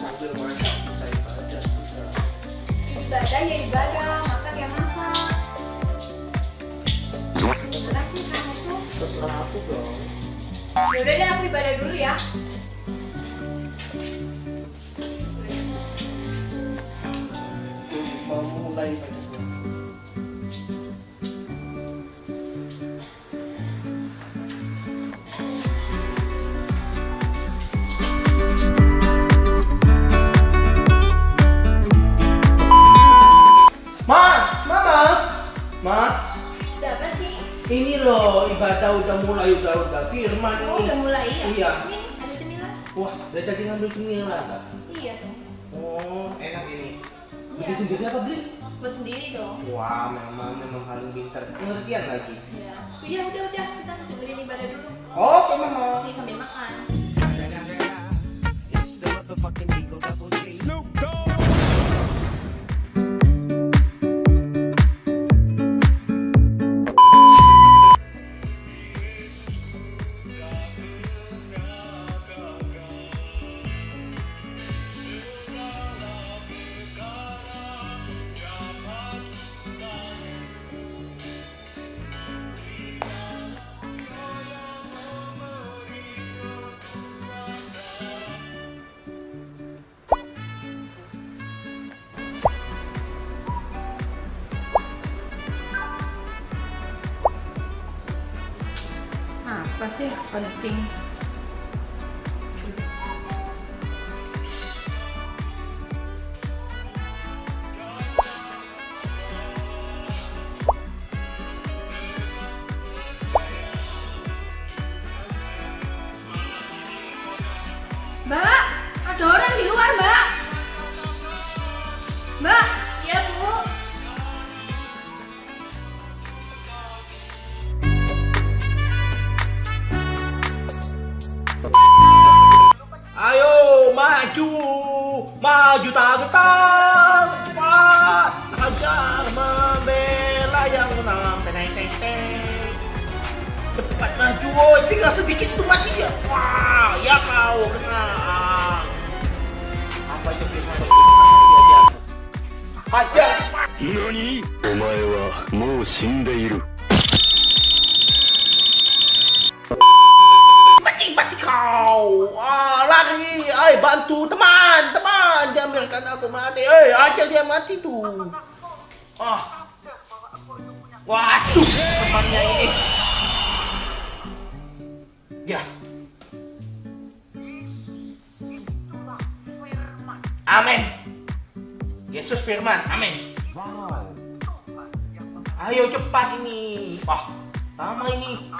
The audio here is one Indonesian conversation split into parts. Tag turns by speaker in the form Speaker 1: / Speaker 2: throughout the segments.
Speaker 1: sambil masak bisa ibadah bisa.
Speaker 2: Ibadah ya ibadah, masak ya masak. Terserah sih kan itu.
Speaker 1: Terserah aku dong.
Speaker 2: Yaudah deh, aku ibadah dulu ya.
Speaker 1: Mau mulai ibadah. Ma,
Speaker 2: Siapa sih?
Speaker 1: ini loh ibadah udah mulai udah firman
Speaker 2: Oh,
Speaker 1: ini.
Speaker 2: udah mulai ya?
Speaker 1: Iya.
Speaker 2: Ini ada cemilan.
Speaker 1: Wah, udah jadi ngambil cemilan.
Speaker 2: Iya dong.
Speaker 1: Oh, enak ini. Beli
Speaker 2: Iya.
Speaker 1: sendiri apa beli?
Speaker 2: Buat sendiri dong.
Speaker 1: Wah, memang paling pintar. Pengertian lagi.
Speaker 2: Iya. Udah, kita dengerin ibadah dulu.
Speaker 1: Oke, Mama.
Speaker 2: Nih sambil makan. Apa sih penting? Mbak, ada orang di luar, Mbak. Mbak, iya Bu.
Speaker 1: Ayo maju, maju tak getar, cepat, hajar membela yang menang, teneng teng teng. Cepat maju, woi, tinggal sedikit tuh mati ya. Wah, ya kau kena. Apa itu firman? Hajar.
Speaker 3: 何？お前はもう死んでいる。
Speaker 1: Mati kau, lari, bantu teman, jangan biarkan aku mati, aja dia mati tuh. Waduh, temannya ini. Ya. Amin. Yesus firman, amin. Ayo cepat ini. Wah, lama ini.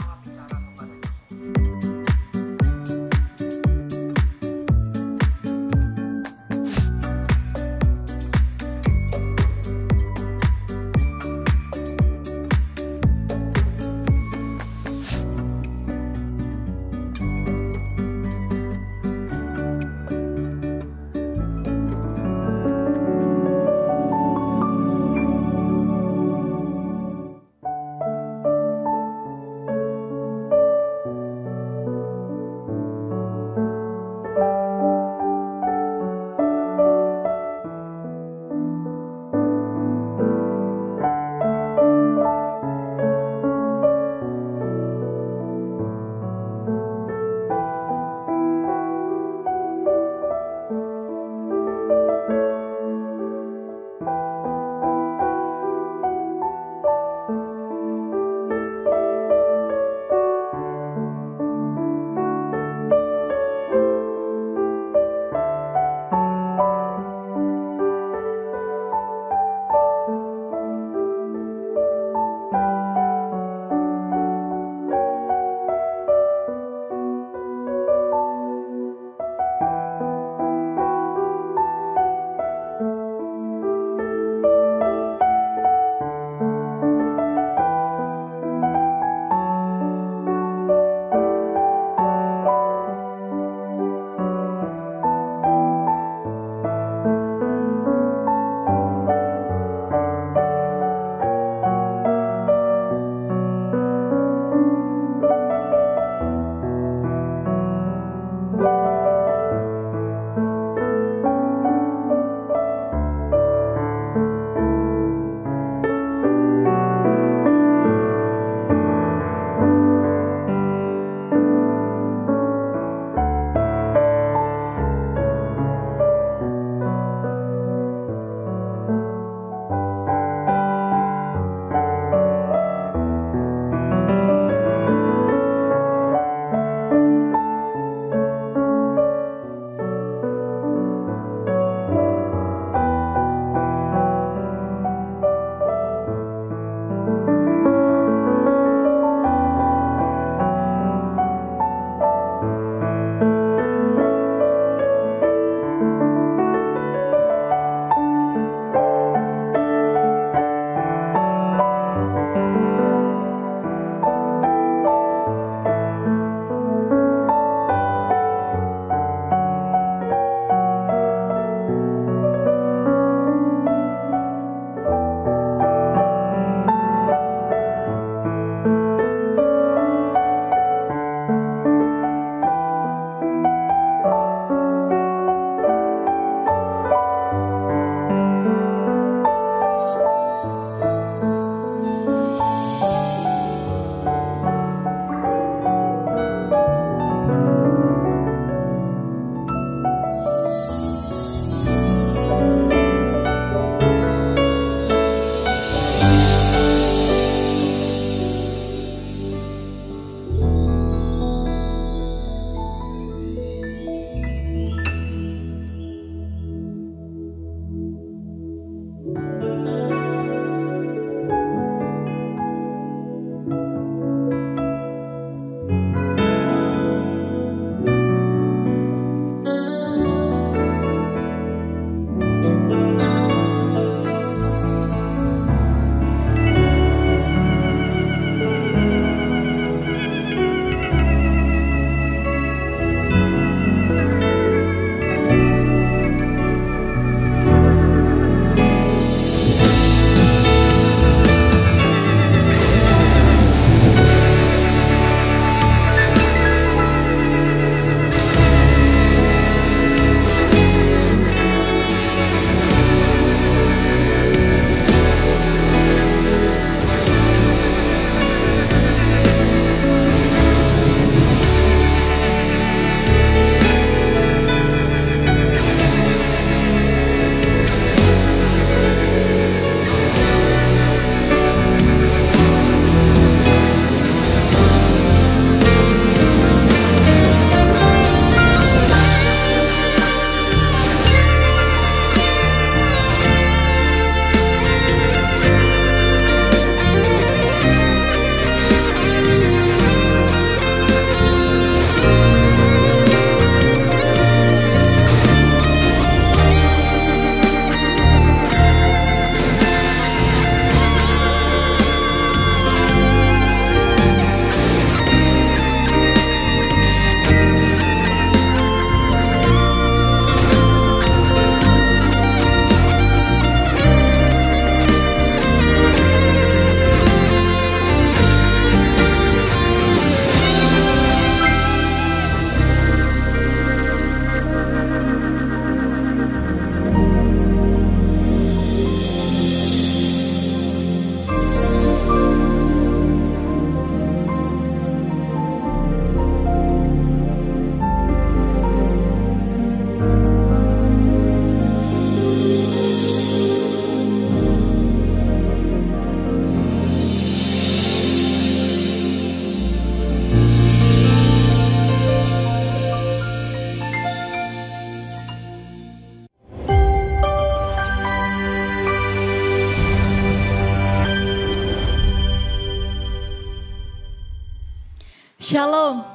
Speaker 4: Shalom.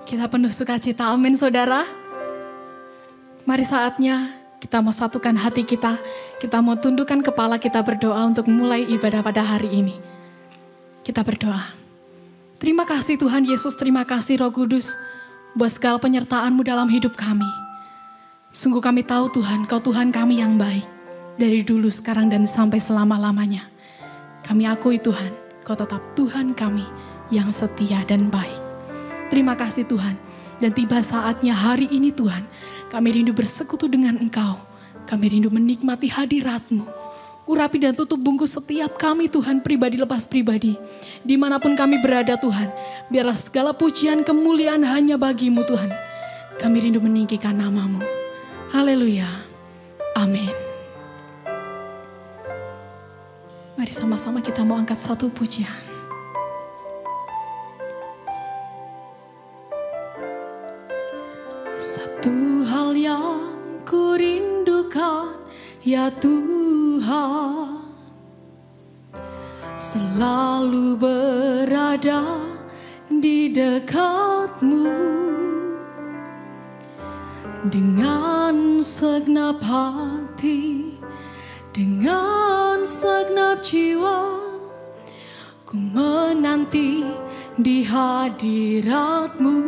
Speaker 4: Kita penuh sukacita, amin saudara. Mari saatnya kita mau satukan hati kita. Kita mau tundukkan kepala kita berdoa untuk mulai ibadah pada hari ini. Kita berdoa. Terima kasih Tuhan Yesus, terima kasih Roh Kudus buat segala penyertaan-Mu dalam hidup kami. Sungguh kami tahu Tuhan, Kau Tuhan kami yang baik. Dari dulu, sekarang, dan sampai selama-lamanya. Kami akui Tuhan, Kau tetap Tuhan kami yang setia dan baik. Terima kasih Tuhan. Dan tiba saatnya hari ini Tuhan, kami rindu bersekutu dengan Engkau. Kami rindu menikmati hadirat-Mu. Urapi dan tutup bungkus setiap kami Tuhan, pribadi lepas pribadi. Dimanapun kami berada Tuhan, biarlah segala pujian kemuliaan hanya bagi-Mu Tuhan. Kami rindu meninggikan nama-Mu. Haleluya. Amin. Mari sama-sama kita mau angkat satu pujian. Satu hal yang ku rindukan ya Tuhan, selalu berada di dekat-Mu. Dengan segenap hati, dengan segenap jiwa, ku menanti di hadirat-Mu.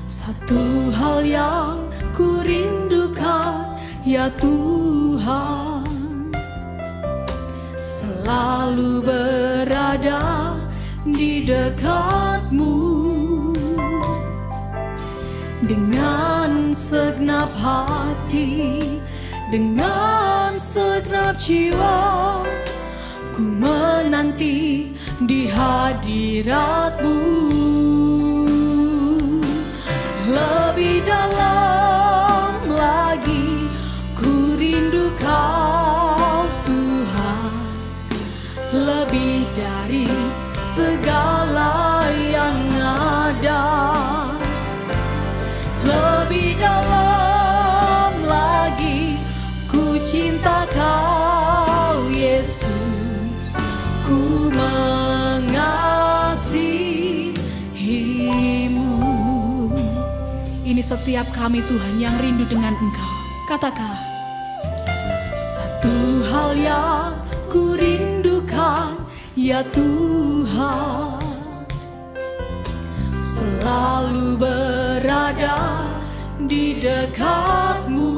Speaker 4: Satu hal yang ku rindukan ya Tuhan, selalu berada di dekat-Mu. Dengan segenap hati, dengan segenap jiwa, ku menanti di hadirat-Mu. Lebih dalam lagi ku rindu Kau Tuhan, lebih dari segala yang ada. Lebih dalam lagi ku cinta Kau Yesus, ku mengasihi-Mu. Ini setiap kami Tuhan yang rindu dengan Engkau. Katakan. Satu hal yang ku rindukan ya Tuhan, selalu berada di dekat-Mu.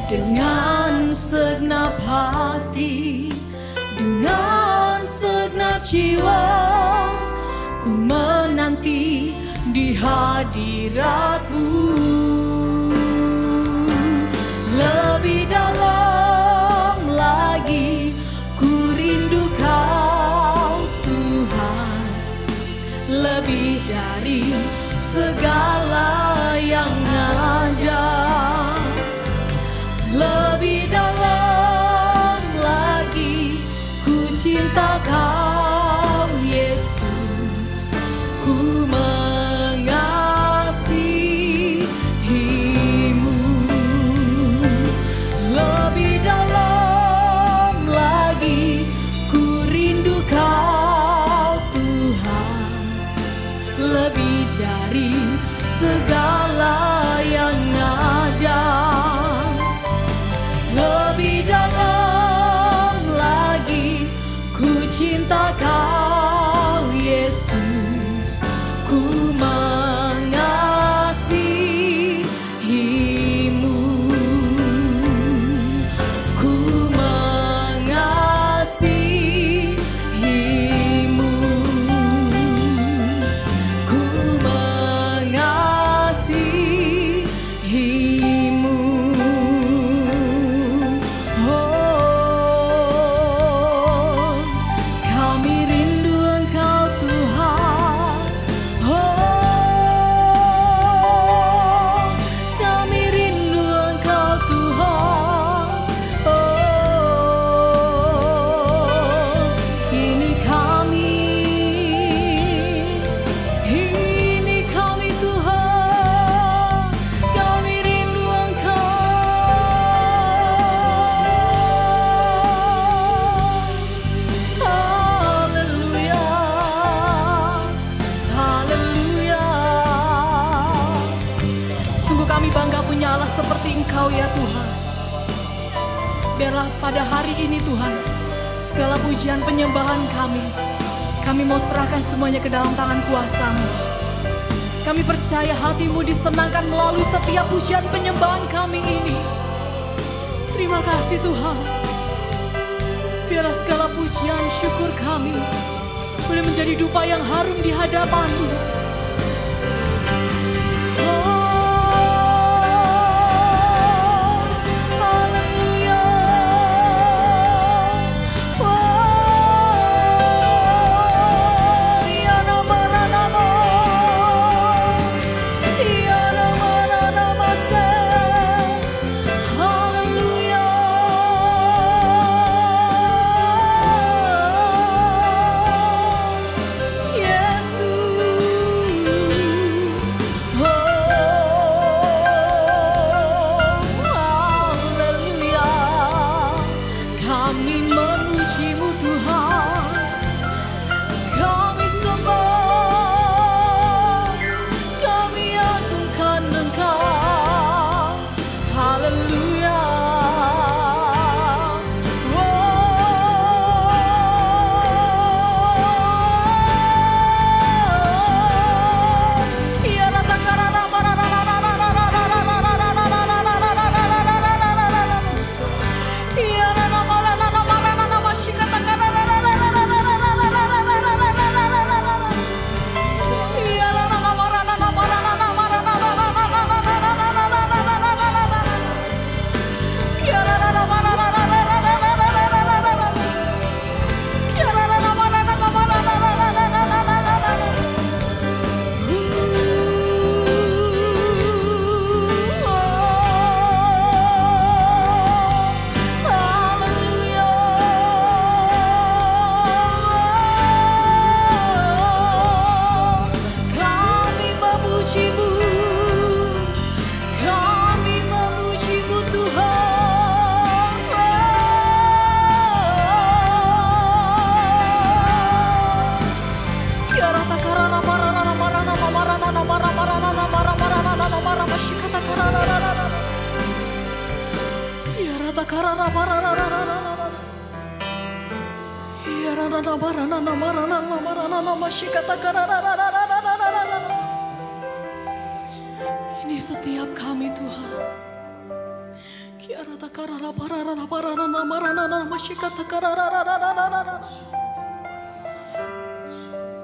Speaker 4: Dengan segenap hati, dengan segenap jiwa, ku menanti di hadirat-Mu. Lebih dalam lagi ku rindu Kau Tuhan, lebih dari segala yang ada. Lebih dalam lagi ku cinta Kau Yesus, ku mengasihi-Mu. Lebih dalam lagi ku rindu Kau Tuhan, lebih dari segala yang ada. Lebih dalam lagi ku cinta Biarlah pada hari ini Tuhan, segala pujian penyembahan kami mau serahkan semuanya ke dalam tangan kuasa-Mu. Kami percaya hati-Mu disenangkan melalui setiap pujian penyembahan kami ini. Terima kasih Tuhan. Biarlah segala pujian syukur kami boleh menjadi dupa yang harum di hadapan-Mu. Ini setiap kami Tuhan.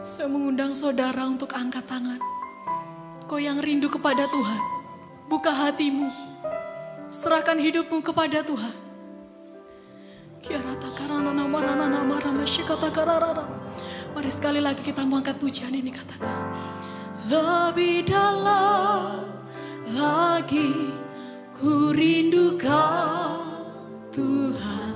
Speaker 4: Saya mengundang saudara untuk angkat tangan. Kau yang rindu kepada Tuhan, buka hatimu, serahkan hidupmu kepada Tuhan. Mari sekali lagi kita mengangkat pujian ini, katakan. Lebih dalam lagi ku rindu Kau Tuhan,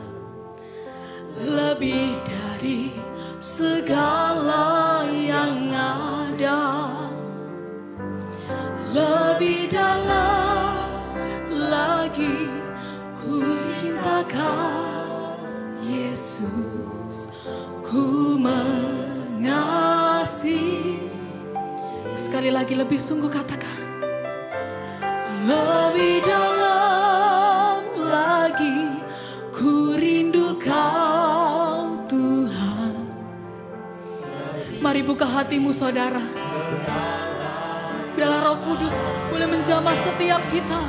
Speaker 4: lebih dari segala yang ada. Lebih dalam lagi ku cinta Kau Yesus, ku mengasihi. Sekali lagi lebih sungguh katakan. Lebih dalam lagi ku rindu Kau Tuhan. Mari buka hatimu saudara. Biarlah Roh Kudus boleh menjamah setiap kita.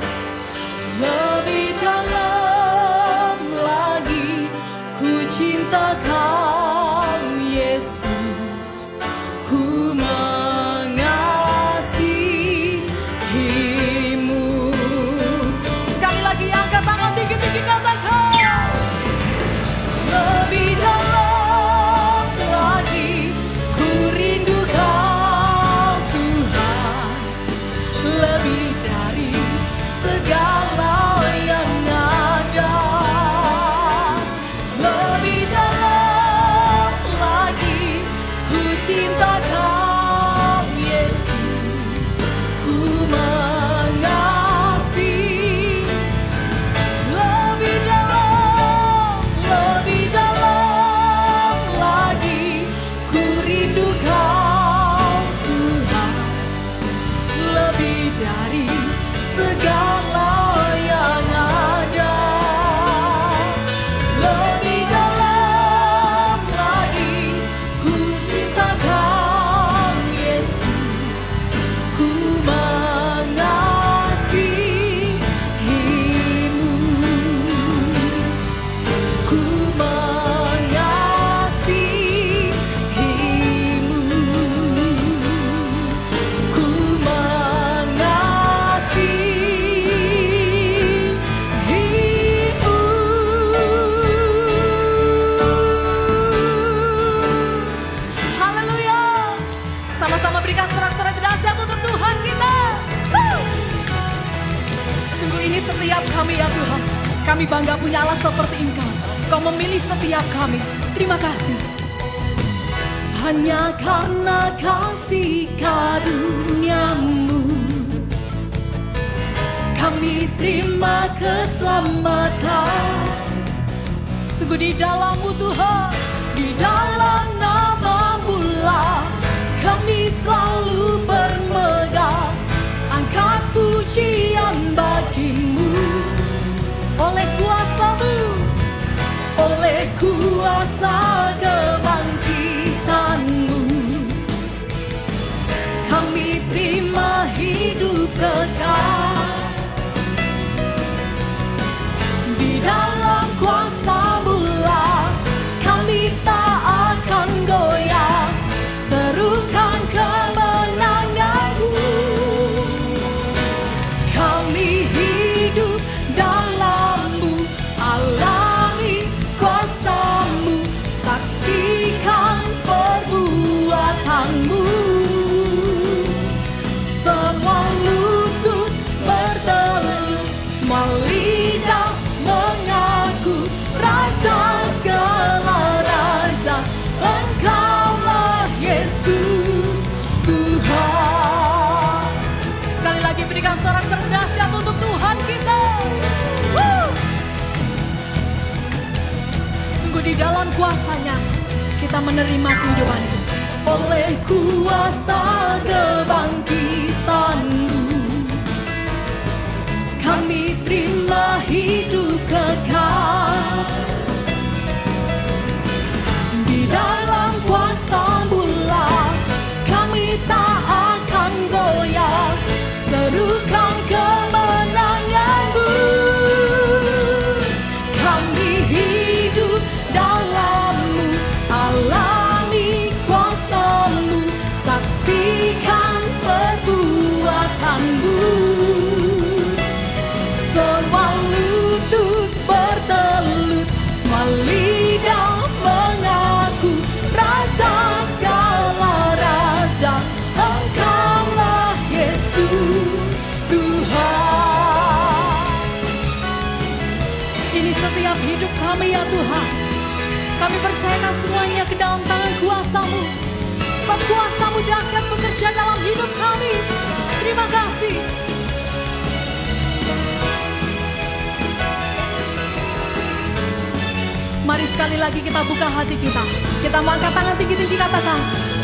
Speaker 4: Lebih dalam lagi ku cinta Kau Yesus, ku mengasihimu. Sekali lagi angkat tangan tinggi-tinggi, katakan. Lebih dalam lagi ku rindu Kau Tuhan, lebih dari segala yang ada. Lebih dalam setiap kami ya Tuhan. Kami bangga punya Allah seperti Engkau. Kau memilih setiap kami. Terima kasih. Hanya karena kasih karunia-Mu, kami terima keselamatan. Sungguh di dalam-Mu Tuhan, di dalam nama-Mu lah kami selalu bermegang, angkat pujian bagi-Mu. Oleh kuasa-Mu, oleh kuasa kebangkitan-Mu, kami terima hidup kekal. Di dalam kuasa-Mu lah kami tak akan goyah, serukan kemenangan-Mu. Kami hidup dalam-Mu, alami kuasa-Mu, saksikan perbuatan-Mu. Semua lutut bertelut, semua lidah mengaku, Raja segala raja, Engkaulah Yesus Tuhan. Sekali lagi berikan sorak-sorai dahsyat untuk Tuhan kita. Sungguh di dalam kuasa-Nya kita menerima kehidupan. Oleh kuasa kebangkitan-Mu, kami terima hidup kekal. Di dalam kuasa-Mu lah kami tak akan goyah, serukan kemenangan-Mu. Kami hidup dalam-Mu, alami kuasa-Mu, saksikan perbuatan-Mu. Semua lutut bertelut, semua lidah mengaku, Raja segala raja, Engkaulah Yesus Tuhan. Ini setiap hidup kami ya Tuhan. Kami percayakan semuanya ke dalam tangan kuasa-Mu, sebab kuasa-Mu dahsyat bekerja dalam hidup kami. Terima kasih. Mari sekali lagi kita buka hati kita. Kita mau angkat tangan tinggi-tinggi, katakan,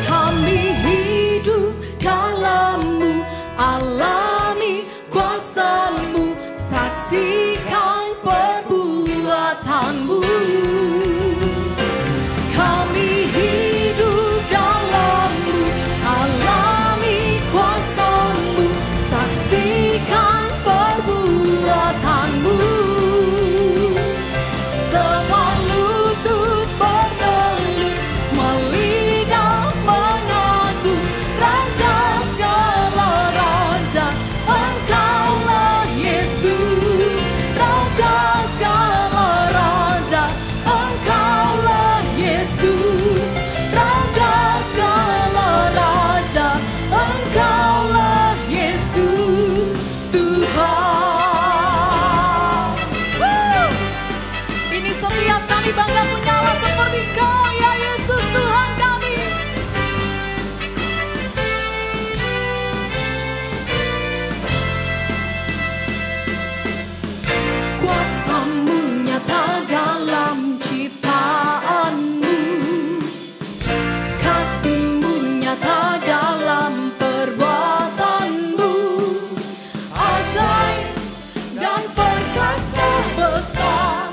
Speaker 4: kami hidup dalam-Mu, alami kuasa-Mu, saksikan perbuatan-Mu. Kami hidup dalam-Mu, alami kuasa-Mu, saksikan perbuatan-Mu. Semua lutut bertelut, semua lidah mengaku, Raja segala raja, Engkaulah Yesus. Raja segala raja, Engkaulah Yesus. Raja segala raja, Engkaulah Yesus Tuhan. Ini setiap kami bangga punya Allah seperti Kau ya Yesus Tuhan kami. Kuasa-Mu nyata dalam ciptaan-Mu, kasih-Mu nyata dalam perbuatan-Mu. Ajaib dan perkasa besar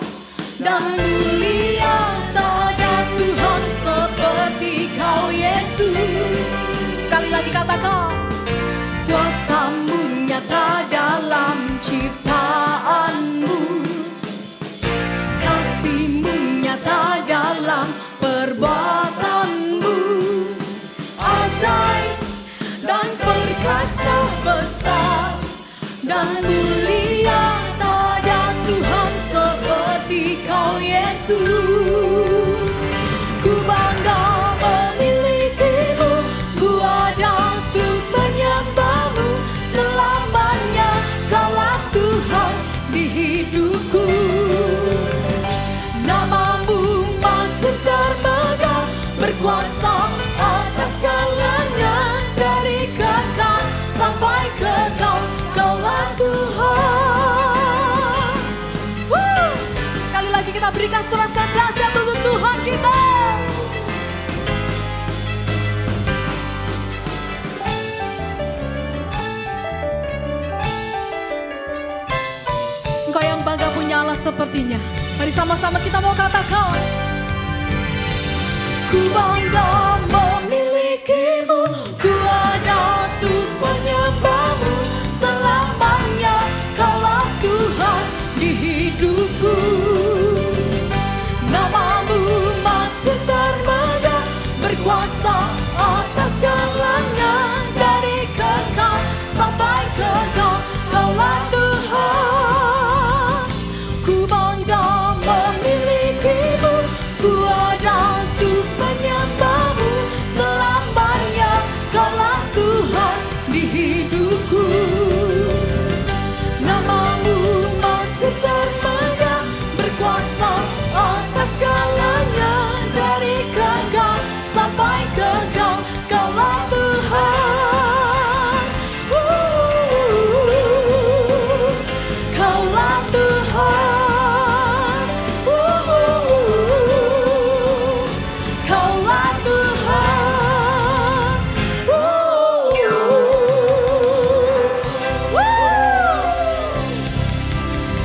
Speaker 4: dan mulia, tak ada Tuhan seperti Kau Yesus. Sekali lagi katakan, kuasa-Mu nyata dalam ciptaan-Mu, kasih-Mu nyata dalam perbuatan-Mu. Ajaib dan perkasa besar dan mulia, tak ada Tuhan seperti Kau Yesus. Ku bangga memiliki-Mu, ku ada untuk menyembah-Mu selamanya. Kaulah Tuhan berkuasa atas segalanya, dari kekal sampai kekal, Kaulah Tuhan. Sekali lagi kita berikan sorak dahsyat untuk Tuhan kita. Engkau yang bangga punya Allah sepertinya. Mari sama-sama kita mau katakan. Ku bangga memilikimu, ku ada untuk menyembahmu selamanya. Kaulah Tuhan di hidupku. Namamu masih termegah, berkuasa atas segalanya, dari kekal sampai kekal, Kaulah Tuhan. Ku bangga memilikimu, ku ada untuk menyembahmu selamanya. Kaulah Tuhan di hidupku. Namamu masih termegah, berkuasa atas segalanya, dari kekal sampai kekal, Kaulah Tuhan. Kaulah Tuhan. Kaulah Tuhan.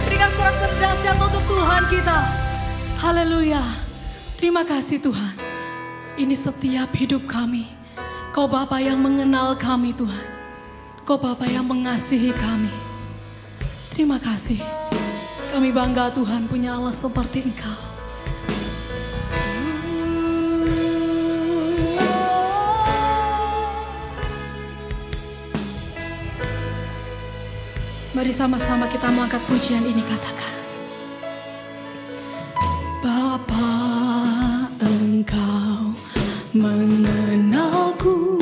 Speaker 4: Berikan sorak-sorai dahsyat untuk Tuhan kita. Haleluya. Terima kasih Tuhan. Ini setiap hidup kami. Kau Bapa yang mengenal kami Tuhan. Kau Bapa yang mengasihi kami. Terima kasih. Kami bangga Tuhan punya Allah seperti Engkau. Mari sama-sama kita mengangkat pujian ini, katakan. Bapa, Engkau mengenalku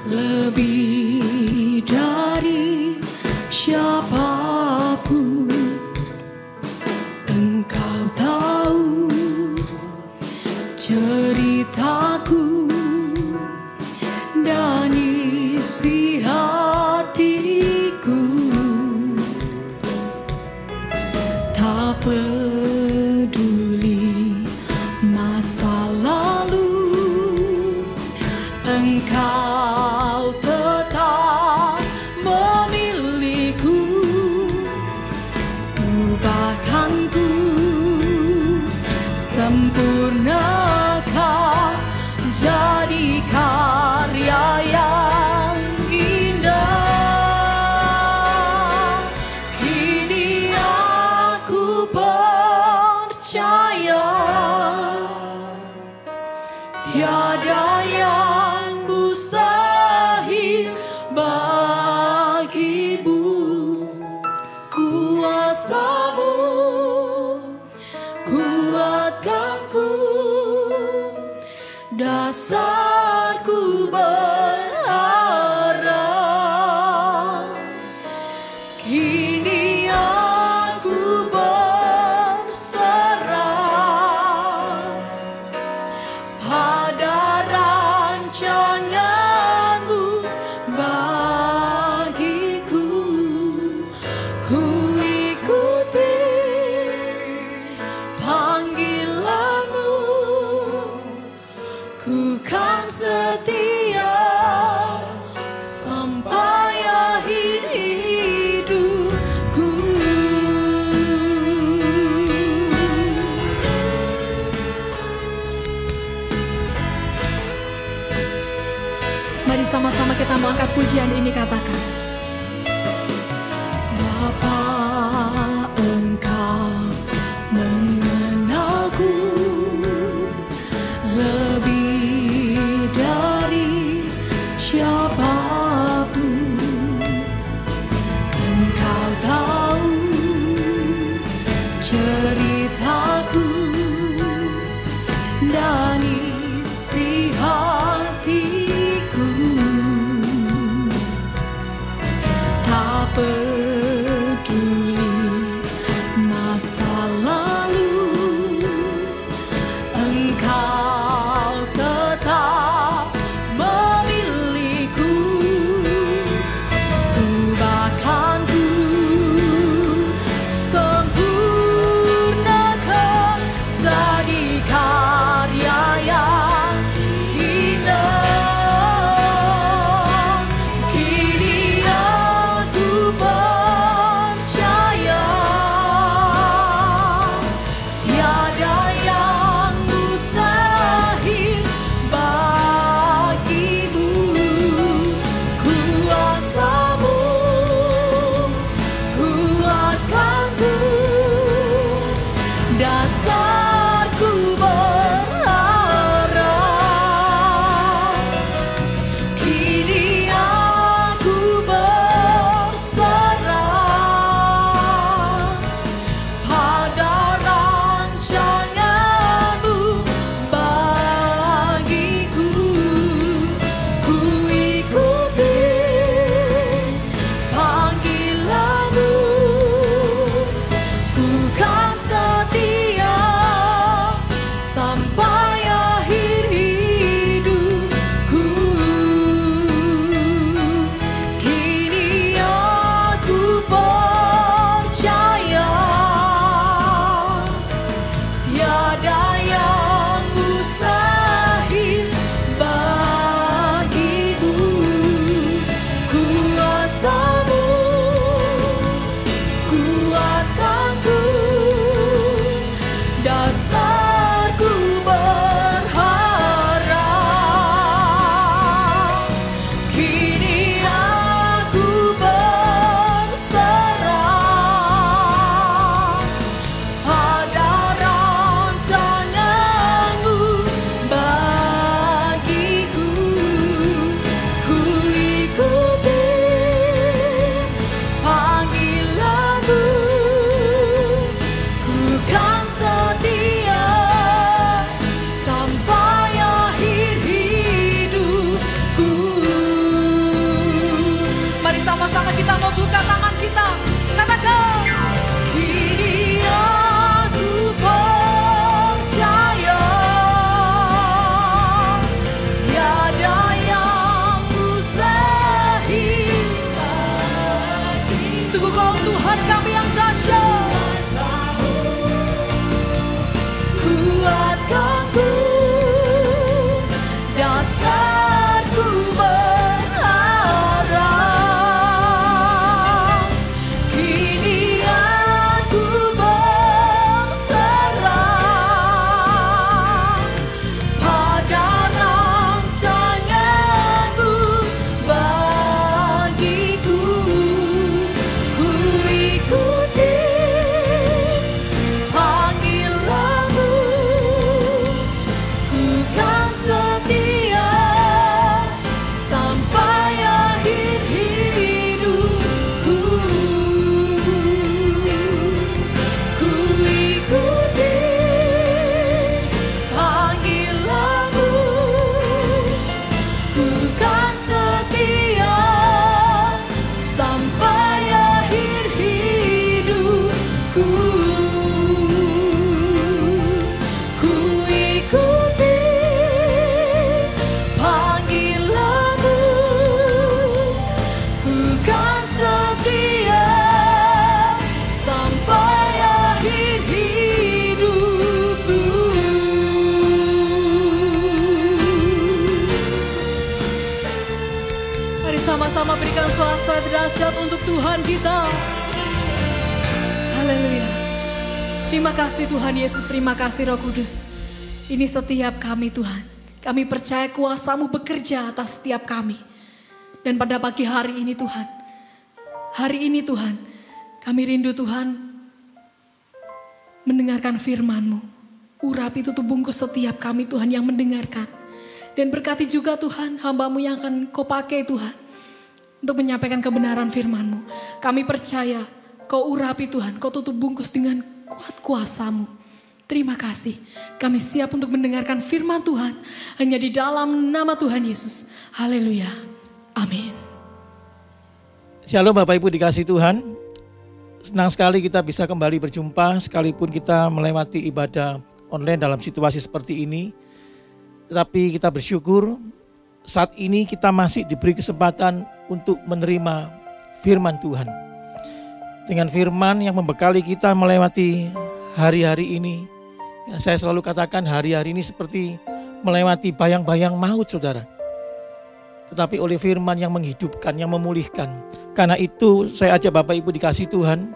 Speaker 4: lebih dari siapapun. Engkau tahu ceritaku dan isi hatiku. Tak peduli masa lalu, Engkau tetap memilihku. Ubahkanku, sempurnakan jadi karya yang indah. Kini aku percaya tiada yang mustahil bagimu. Kuasamu kuatkanku, dasarku berharap. Kini aku berserah pada rancanganmu bagiku. Ku ikuti panggilanmu, ku kan setia sampai akhir hidupku. Mari sama-sama kita mengangkat pujian ini, katakan. Bapa, Engkau mengenalku lebih dari siapapun. Engkau tahu ceritaku dan isi hatiku. Tak peduli masa lalu, Engkau dahsyat untuk Tuhan kita. Haleluya. Terima kasih Tuhan Yesus, terima kasih Roh Kudus. Ini setiap kami Tuhan. Kami percaya kuasa-Mu bekerja atas setiap kami. Dan pada pagi hari ini Tuhan, kami rindu Tuhan mendengarkan firman-Mu. Urapi tutup bungkus setiap kami Tuhan yang mendengarkan. Dan berkati juga Tuhan hamba-Mu yang akan Kau pakai Tuhan untuk menyampaikan kebenaran firman-Mu. Kami percaya Kau urapi Tuhan, Kau tutup bungkus dengan kuat kuasa-Mu. Terima kasih, kami siap untuk mendengarkan firman Tuhan hanya di dalam nama Tuhan Yesus. Haleluya, amin.
Speaker 5: Shalom Bapak Ibu dikasih Tuhan. Senang sekali kita bisa kembali berjumpa sekalipun kita melewati ibadah online dalam situasi seperti ini. Tetapi kita bersyukur saat ini kita masih diberi kesempatan untuk menerima firman Tuhan. Dengan firman yang membekali kita melewati hari-hari ini. Ya, saya selalu katakan hari-hari ini seperti melewati bayang-bayang maut saudara. Tetapi oleh firman yang menghidupkan, yang memulihkan. Karena itu saya ajak Bapak Ibu dikasih Tuhan.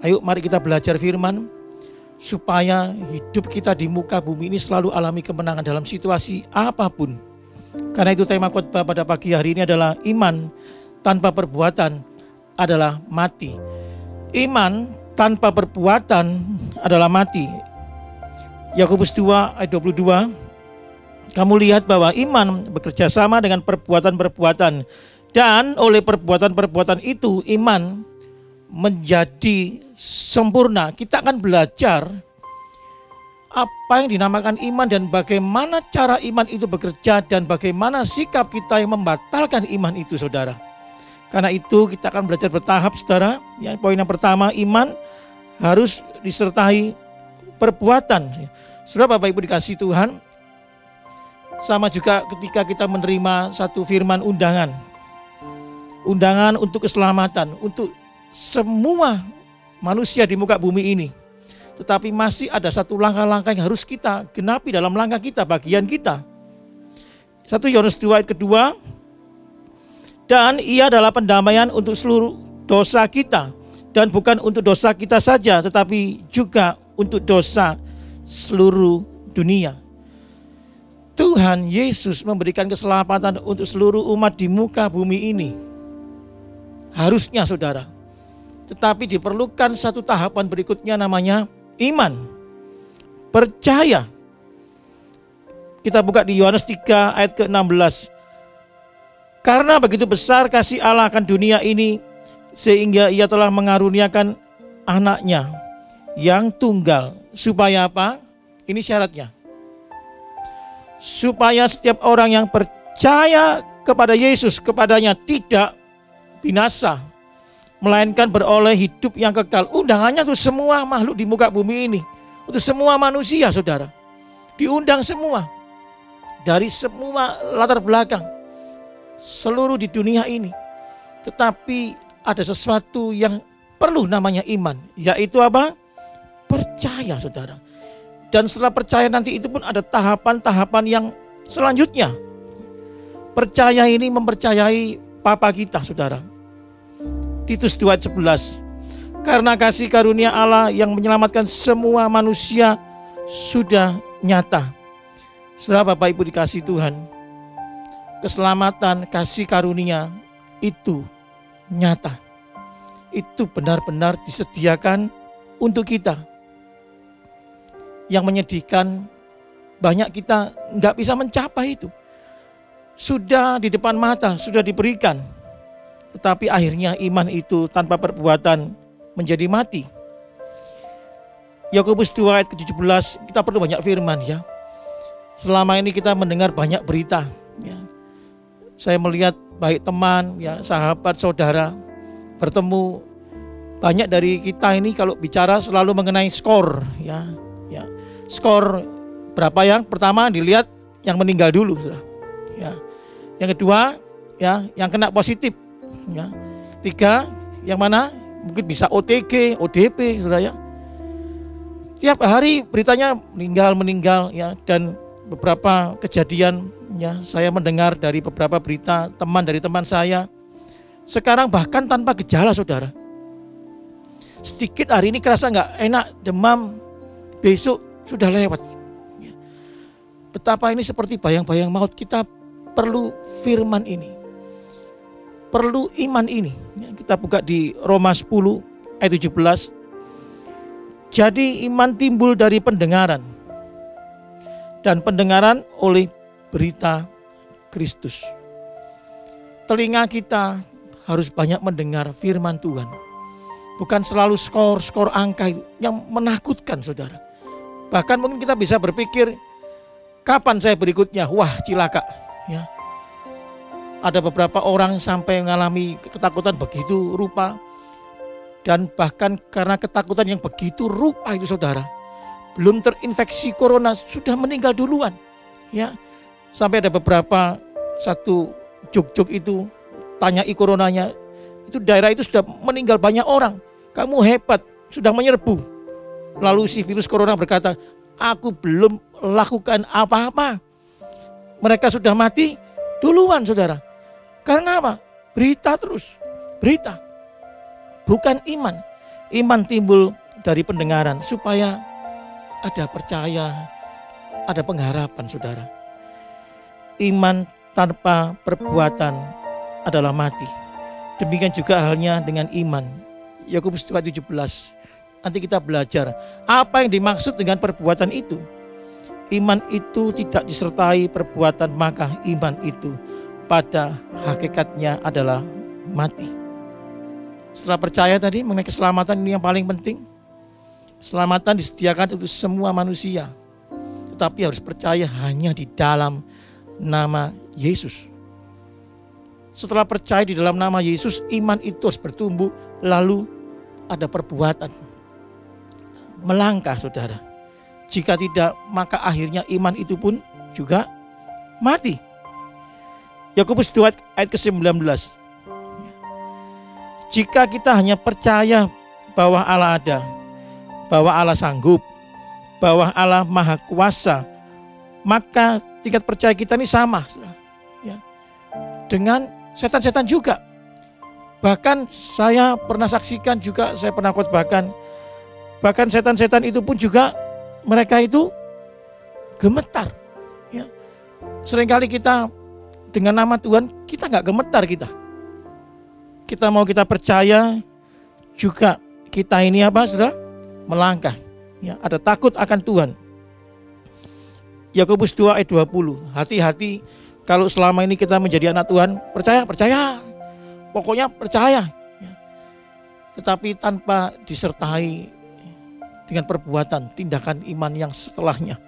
Speaker 5: Ayo mari kita belajar firman. Supaya hidup kita di muka bumi ini selalu alami kemenangan dalam situasi apapun. Karena itu tema khotbah pada pagi hari ini adalah iman tanpa perbuatan adalah mati. Iman tanpa perbuatan adalah mati. Yakobus 2 ayat 22. Kamu lihat bahwa iman bekerja sama dengan perbuatan-perbuatan. Dan oleh perbuatan-perbuatan itu iman menjadi sempurna. Kita akan belajar apa yang dinamakan iman dan bagaimana cara iman itu bekerja dan bagaimana sikap kita yang membatalkan iman itu saudara. Karena itu kita akan belajar bertahap saudara. Yang poin yang pertama, iman harus disertai perbuatan. Saudara Bapak Ibu dikasih Tuhan, sama juga ketika kita menerima satu firman undangan. Undangan untuk keselamatan, untuk semua manusia di muka bumi ini. Tetapi masih ada satu langkah-langkah yang harus kita genapi dalam langkah kita, bagian kita. 1 Yohanes 2 ayat kedua. Dan ia adalah pendamaian untuk seluruh dosa kita. Dan bukan untuk dosa kita saja, tetapi juga untuk dosa seluruh dunia. Tuhan Yesus memberikan keselamatan untuk seluruh umat di muka bumi ini. Harusnya saudara. Tetapi diperlukan satu tahapan berikutnya namanya iman. Percaya. Kita buka di Yohanes 3 ayat ke-16. Karena begitu besar kasih Allah akan dunia ini, sehingga ia telah mengaruniakan anaknya yang tunggal. Supaya apa? Ini syaratnya. Supaya setiap orang yang percaya kepada Yesus, kepadanya tidak binasa, melainkan beroleh hidup yang kekal. Undangannya untuk semua makhluk di muka bumi ini. Untuk semua manusia saudara. Diundang semua. Dari semua latar belakang. Seluruh di dunia ini. Tetapi ada sesuatu yang perlu namanya iman. Yaitu apa? Percaya saudara. Dan setelah percaya nanti itu pun ada tahapan-tahapan yang selanjutnya. Percaya ini mempercayai Papa kita saudara. Titus 2 ayat 11. Karena kasih karunia Allah yang menyelamatkan semua manusia sudah nyata. Saudara Bapak Ibu dikasih Tuhan. Keselamatan kasih karunia itu nyata. Itu benar-benar disediakan untuk kita. Yang menyedihkan banyak kita nggak bisa mencapai itu. Sudah di depan mata, sudah diberikan. Tetapi akhirnya iman itu tanpa perbuatan menjadi mati. Yakobus 2 ayat ke-17, kita perlu banyak firman ya. Selama ini kita mendengar banyak berita ya. Saya melihat baik teman, ya, sahabat, saudara bertemu. Banyak dari kita ini kalau bicara selalu mengenai skor ya. Skor berapa yang pertama dilihat yang meninggal dulu ya. Yang kedua ya yang kena positif ya. 3 yang mana mungkin bisa OTG, ODP saudara ya. Tiap hari beritanya meninggal ya, dan beberapa kejadian ya saya mendengar dari beberapa berita teman dari teman saya Sekarang bahkan tanpa gejala, saudara. Sedikit hari ini kerasa nggak enak, demam, besok sudah lewat. Betapa ini seperti bayang-bayang maut. Kita perlu firman ini, perlu iman ini. Kita buka di Roma 10 ayat 17. Jadi iman timbul dari pendengaran, dan pendengaran oleh berita Kristus. Telinga kita harus banyak mendengar firman Tuhan. Bukan selalu skor angka yang menakutkan, saudara. Bahkan mungkin kita bisa berpikir, kapan saya berikutnya? Wah, cilaka. Ya. Ada beberapa orang sampai mengalami ketakutan begitu rupa. Dan bahkan karena ketakutan yang begitu rupa itu, saudara, belum terinfeksi corona sudah meninggal duluan. Ya. Sampai ada beberapa, satu Jog itu tanyai coronanya, itu daerah itu sudah meninggal banyak orang. Kamu hebat, sudah menyerbu. Lalu si virus corona berkata, aku belum lakukan apa-apa. Mereka sudah mati duluan, saudara. Karena apa? Berita terus, berita. Bukan iman. Iman timbul dari pendengaran supaya ada percaya, ada pengharapan, saudara. Iman tanpa perbuatan adalah mati. Demikian juga halnya dengan iman. Yakobus 2:17. Nanti kita belajar apa yang dimaksud dengan perbuatan itu. Iman itu tidak disertai perbuatan, maka iman itu pada hakikatnya adalah mati. Setelah percaya tadi mengenai keselamatan, ini yang paling penting. Keselamatan disediakan untuk semua manusia, tetapi harus percaya hanya di dalam nama Yesus. Setelah percaya di dalam nama Yesus, iman itu harus bertumbuh, lalu ada perbuatan. Melangkah, saudara. Jika tidak, maka akhirnya iman itu pun juga mati. Yakobus 2 ayat ke-19. Jika kita hanya percaya bahwa Allah ada, bahwa Allah sanggup, bahwa Allah maha kuasa, maka tingkat percaya kita ini sama ya, dengan setan-setan juga. Bahkan saya pernah saksikan juga, saya pernah khotbahkan, bahkan setan-setan itu pun juga mereka itu gemetar. Ya. Seringkali kita dengan nama Tuhan kita nggak gemetar kita. Kita mau kita percaya juga kita ini apa, saudara? Melangkah. Ya, ada takut akan Tuhan. Yakobus 2 ayat 20. Hati-hati kalau selama ini kita menjadi anak Tuhan, percaya. Pokoknya percaya. Ya. Tetapi tanpa disertai dengan perbuatan, tindakan iman yang setelahnya.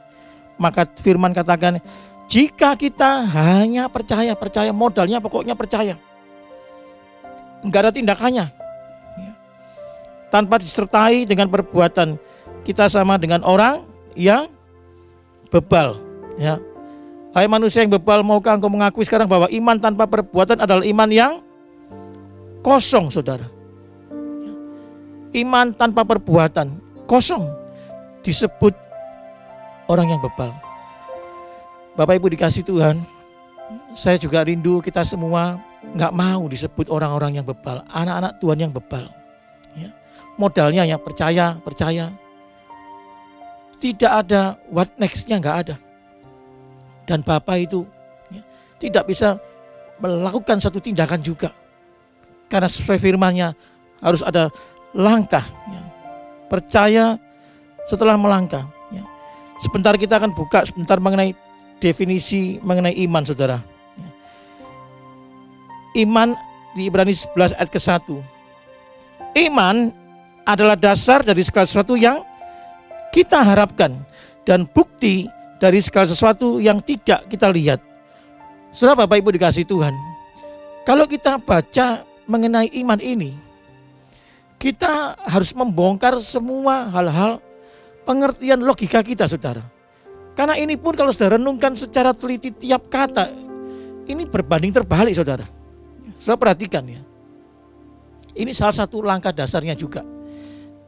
Speaker 5: Maka firman katakan, jika kita hanya percaya, modalnya pokoknya percaya. Enggak ada tindakannya. Ya. Tanpa disertai dengan perbuatan, kita sama dengan orang yang bebal. Ya. Hai manusia yang bebal, maukah engkau mengakui sekarang bahwa iman tanpa perbuatan adalah iman yang kosong, saudara. Ya. Iman tanpa perbuatan kosong, disebut orang yang bebal. Bapak Ibu dikasih Tuhan, saya juga rindu kita semua nggak mau disebut orang-orang yang bebal, anak-anak Tuhan yang bebal. Ya. Modalnya ya percaya. Tidak ada what next-nya, nggak ada. Dan Bapak itu ya, tidak bisa melakukan satu tindakan juga. Karena sesuai firman-Nya harus ada langkah. Ya. Percaya setelah melangkah. Ya. Sebentar kita akan buka sebentar mengenai definisi mengenai iman, saudara. Ya. Iman di Ibrani 11 ayat ke-1. Iman adalah dasar dari segala sesuatu yang kita harapkan dan bukti dari segala sesuatu yang tidak kita lihat. Saudara, Bapak Ibu dikasih Tuhan, kalau kita baca mengenai iman ini, kita harus membongkar semua hal-hal pengertian logika kita, saudara. Karena ini pun kalau saudara renungkan secara teliti tiap kata, ini berbanding terbalik, saudara. Saudara perhatikan ya. Ini salah satu langkah dasarnya juga.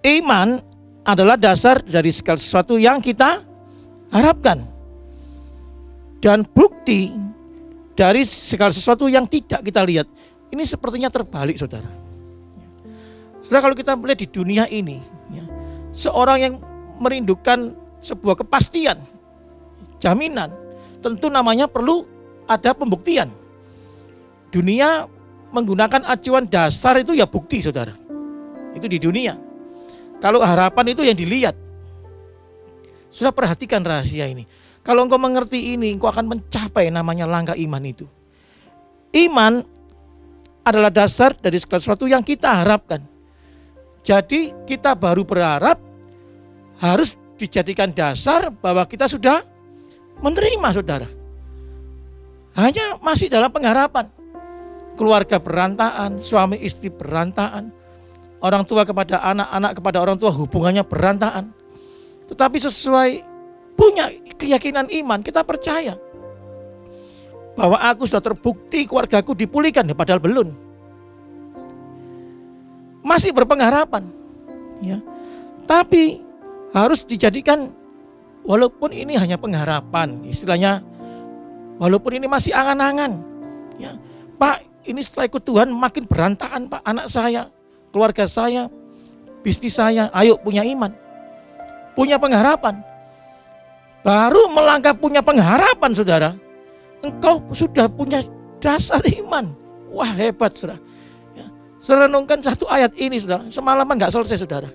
Speaker 5: Iman adalah dasar dari segala sesuatu yang kita harapkan dan bukti dari segala sesuatu yang tidak kita lihat. Ini sepertinya terbalik, saudara. Saudara, kalau kita melihat di dunia ini, ya, seorang yang merindukan sebuah kepastian, jaminan, tentu namanya perlu ada pembuktian. Dunia menggunakan acuan dasar itu ya bukti, saudara. Itu di dunia. Kalau harapan itu yang dilihat. Sudah perhatikan rahasia ini. Kalau engkau mengerti ini, engkau akan mencapai namanya langkah iman itu. Iman adalah dasar dari segala sesuatu yang kita harapkan. Jadi kita baru berharap harus dijadikan dasar bahwa kita sudah menerima, saudara. Hanya masih dalam pengharapan. Keluarga berantakan, suami istri berantakan, orang tua kepada anak, anak kepada orang tua hubungannya berantakan. Tetapi sesuai punya keyakinan iman, kita percaya bahwa aku sudah terbukti keluargaku dipulihkan, padahal belum. Masih berpengharapan, ya. Tapi harus dijadikan, walaupun ini hanya pengharapan, istilahnya, walaupun ini masih angan-angan, ya. Pak, ini setelah ikut Tuhan makin berantakan, Pak, anak saya, keluarga saya, bisnis saya. Ayo punya iman, punya pengharapan. Baru melangkah punya pengharapan, saudara, engkau sudah punya dasar iman. Wah, hebat, saudara. Ya. Saudara renungkan satu ayat ini, saudara. Semalaman gak selesai, saudara.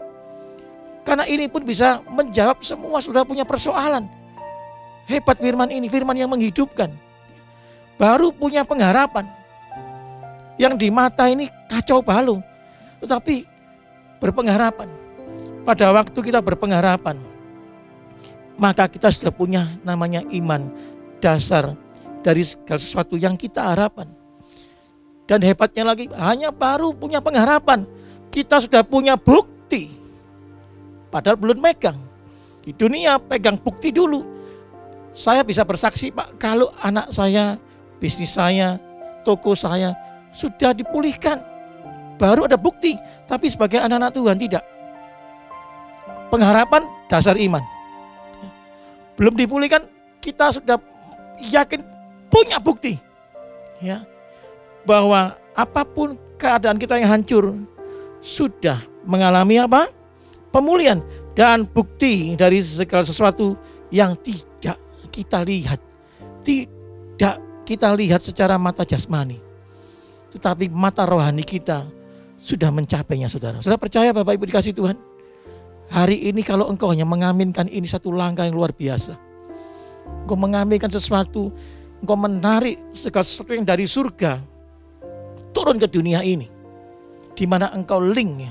Speaker 5: Karena ini pun bisa menjawab semua saudara punya persoalan. Hebat firman ini, firman yang menghidupkan. Baru punya pengharapan. Yang di mata ini kacau balau, tetapi berpengharapan. Pada waktu kita berpengharapan, maka kita sudah punya namanya iman, dasar dari segala sesuatu yang kita harapkan. Dan hebatnya lagi, hanya baru punya pengharapan, kita sudah punya bukti. Padahal belum megang. Di dunia pegang bukti dulu. Saya bisa bersaksi, Pak, kalau anak saya, bisnis saya, toko saya sudah dipulihkan. Baru ada bukti. Tapi sebagai anak-anak Tuhan tidak. Pengharapan dasar iman. Belum dipulihkan, kita sudah yakin punya bukti, ya, bahwa apapun keadaan kita yang hancur sudah mengalami apa? Pemulihan dan bukti dari segala sesuatu yang tidak kita lihat, tidak kita lihat secara mata jasmani, tetapi mata rohani kita sudah mencapainya, saudara. Saudara percaya, Bapak Ibu dikasih Tuhan? Hari ini kalau engkau hanya mengaminkan ini satu langkah yang luar biasa. Engkau mengaminkan sesuatu, engkau menarik segala sesuatu yang dari surga turun ke dunia ini, di mana engkau link, ya,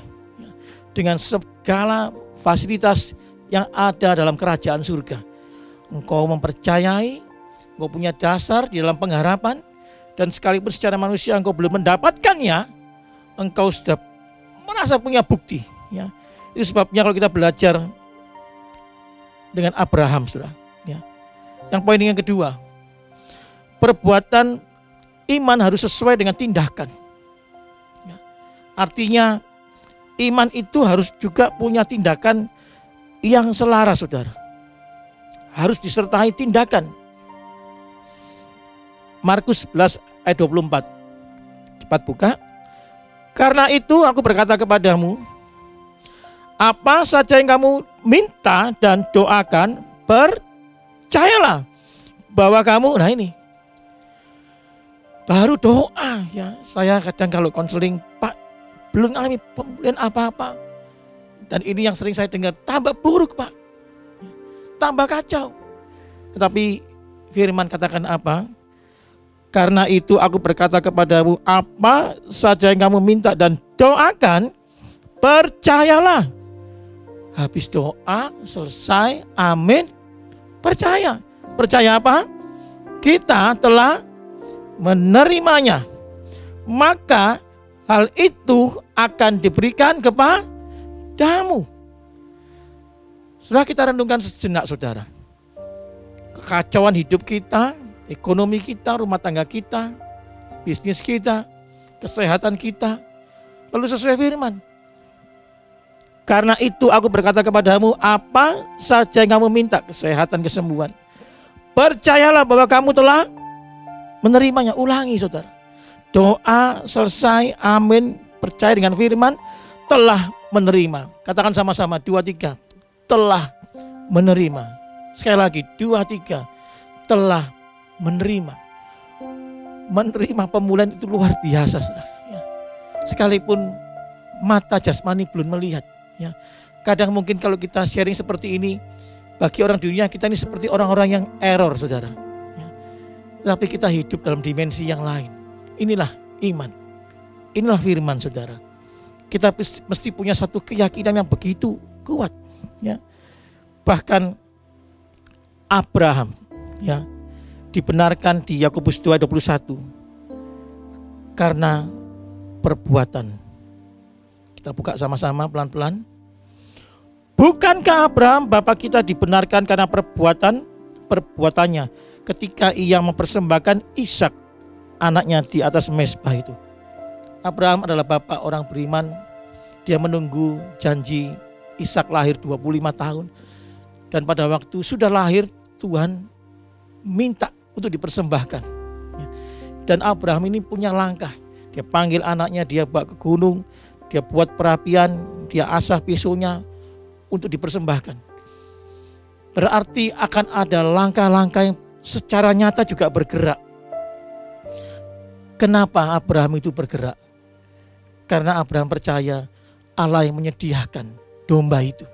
Speaker 5: dengan segala fasilitas yang ada dalam kerajaan surga. Engkau mempercayai, engkau punya dasar di dalam pengharapan, dan sekalipun secara manusia engkau belum mendapatkannya, engkau sudah merasa punya bukti, ya. Itu sebabnya kalau kita belajar dengan Abraham, saudara, ya. Yang poin yang kedua, perbuatan iman harus sesuai dengan tindakan, ya. Artinya iman itu harus juga punya tindakan yang selaras, saudara. Harus disertai tindakan. Markus 11 ayat 24. Cepat buka. Karena itu aku berkata kepadamu, apa saja yang kamu minta dan doakan, percayalah bahwa kamu, nah ini, baru doa, ya. Saya kadang kalau konseling, Pak, belum alami pemulihan apa-apa. Dan ini yang sering saya dengar, tambah buruk, Pak, tambah kacau. Tetapi firman katakan apa? Karena itu aku berkata kepadamu, apa saja yang kamu minta dan doakan, percayalah. Habis doa, selesai, amin, percaya. Percaya apa? Kita telah menerimanya. Maka hal itu akan diberikan kepadamu. Sudah kita renungkan sejenak, saudara. Kekacauan hidup kita, ekonomi kita, rumah tangga kita, bisnis kita, kesehatan kita. Lalu sesuai firman. Karena itu aku berkata kepadamu, apa saja yang kamu minta, kesehatan, kesembuhan, percayalah bahwa kamu telah menerimanya. Ulangi, saudara. doa selesai, amin, percaya dengan firman, telah menerima. Katakan sama-sama, 2, 3, telah menerima. Sekali lagi, 2, 3, telah menerima. Menerima pemulihan itu luar biasa. Ya. Sekalipun mata jasmani belum melihat. Ya. Kadang mungkin kalau kita sharing seperti ini, bagi orang dunia kita ini seperti orang-orang yang error, saudara. Ya. Tapi kita hidup dalam dimensi yang lain. Inilah iman. Inilah firman, saudara. Kita mesti punya satu keyakinan yang begitu kuat. Ya. Bahkan Abraham, ya, dibenarkan di Yakobus 2:21 karena perbuatan. Kita buka sama-sama pelan-pelan. Bukankah Abraham bapak kita dibenarkan karena perbuatannya ketika ia mempersembahkan Ishak anaknya di atas mezbah itu. Abraham adalah bapak orang beriman. Dia menunggu janji Ishak lahir 25 tahun. Dan pada waktu sudah lahir, Tuhan minta untuk dipersembahkan. Dan Abraham ini punya langkah. Dia panggil anaknya, dia bawa ke gunung, dia buat perapian, dia asah pisaunya untuk dipersembahkan. Berarti akan ada langkah-langkah yang secara nyata juga bergerak. Kenapa Abraham itu bergerak? Karena Abraham percaya Allah yang menyediakan domba itu.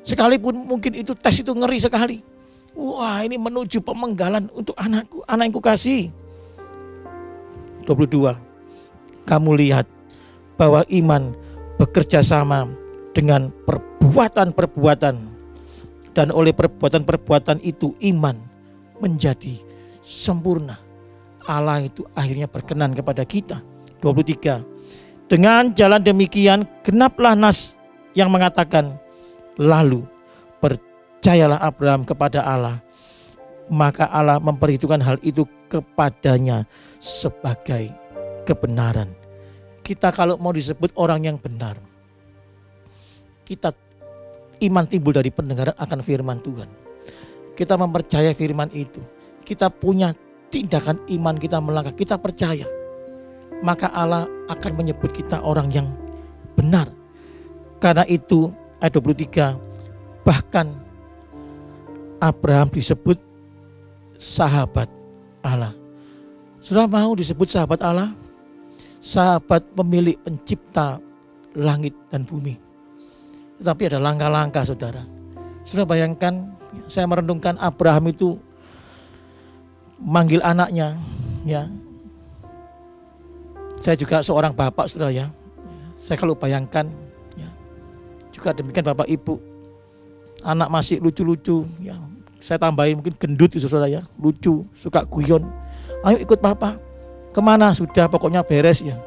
Speaker 5: Sekalipun mungkin itu tes itu ngeri sekali. Wah, ini menuju pemenggalan untuk anakku, anak yang kukasih. 22. Kamu lihat bahwa iman bekerja sama dengan perbuatan-perbuatan. Dan oleh perbuatan-perbuatan itu iman menjadi sempurna. Allah itu akhirnya berkenan kepada kita. 23. Dengan jalan demikian genaplah nas yang mengatakan, lalu percayalah Abraham kepada Allah, maka Allah memperhitungkan hal itu kepadanya sebagai kebenaran. Kita kalau mau disebut orang yang benar, kita iman timbul dari pendengaran akan firman Tuhan. Kita mempercayai firman itu. Kita punya tindakan iman, kita melangkah, kita percaya. Maka Allah akan menyebut kita orang yang benar. Karena itu ayat 23, bahkan Abraham disebut sahabat Allah. Sudah mau disebut sahabat Allah? Sahabat pemilik pencipta langit dan bumi. Tetapi ada langkah-langkah, saudara. Sudah bayangkan, saya merenungkan Abraham itu manggil anaknya, ya. Saya juga seorang bapak, saudara, ya. Saya kalau bayangkan, ya, juga demikian bapak ibu, anak masih lucu-lucu, ya. Saya tambahin mungkin gendut, saudara, ya, lucu, suka guyon. Ayo ikut papa. Kemana? Sudah, pokoknya beres, ya.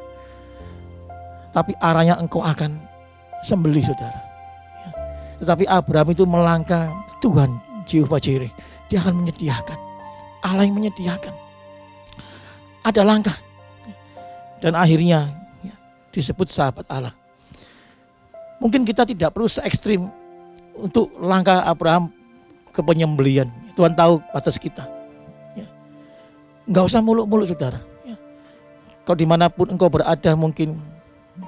Speaker 5: Tapi arahnya engkau akan sembelih, saudara. Ya. Tetapi Abraham itu melangkah, Tuhan Jehovah Jireh, dia akan menyediakan. Allah yang menyediakan. Ada langkah. Dan akhirnya ya, disebut sahabat Allah. Mungkin kita tidak perlu se-ekstrim untuk langkah Abraham ke penyembelihan. Tuhan tahu batas kita. Ya. Enggak usah muluk-muluk, saudara. Ya. Kalau dimanapun engkau berada mungkin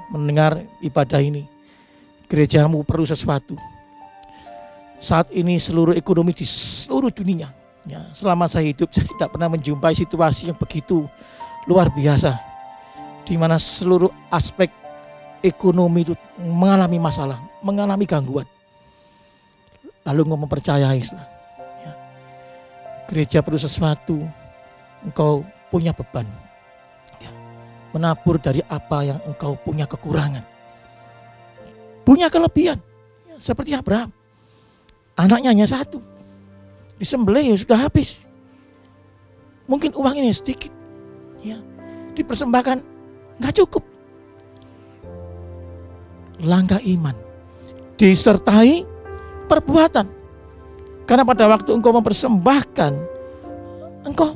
Speaker 5: mendengar ibadah ini, gerejamu perlu sesuatu. Saat ini seluruh ekonomi di seluruh dunia, ya, selama saya hidup saya tidak pernah menjumpai situasi yang begitu luar biasa, di mana seluruh aspek ekonomi itu mengalami masalah, mengalami gangguan. Lalu engkau mempercayai, ya, gereja perlu sesuatu, engkau punya beban, ya, menabur dari apa yang engkau punya kekurangan, punya kelebihan, ya, seperti Abraham, anaknya hanya satu, disembelih ya sudah habis. Mungkin uang ini sedikit, ya, dipersembahkan nggak cukup. Langkah iman disertai perbuatan. Karena pada waktu engkau mempersembahkan, engkau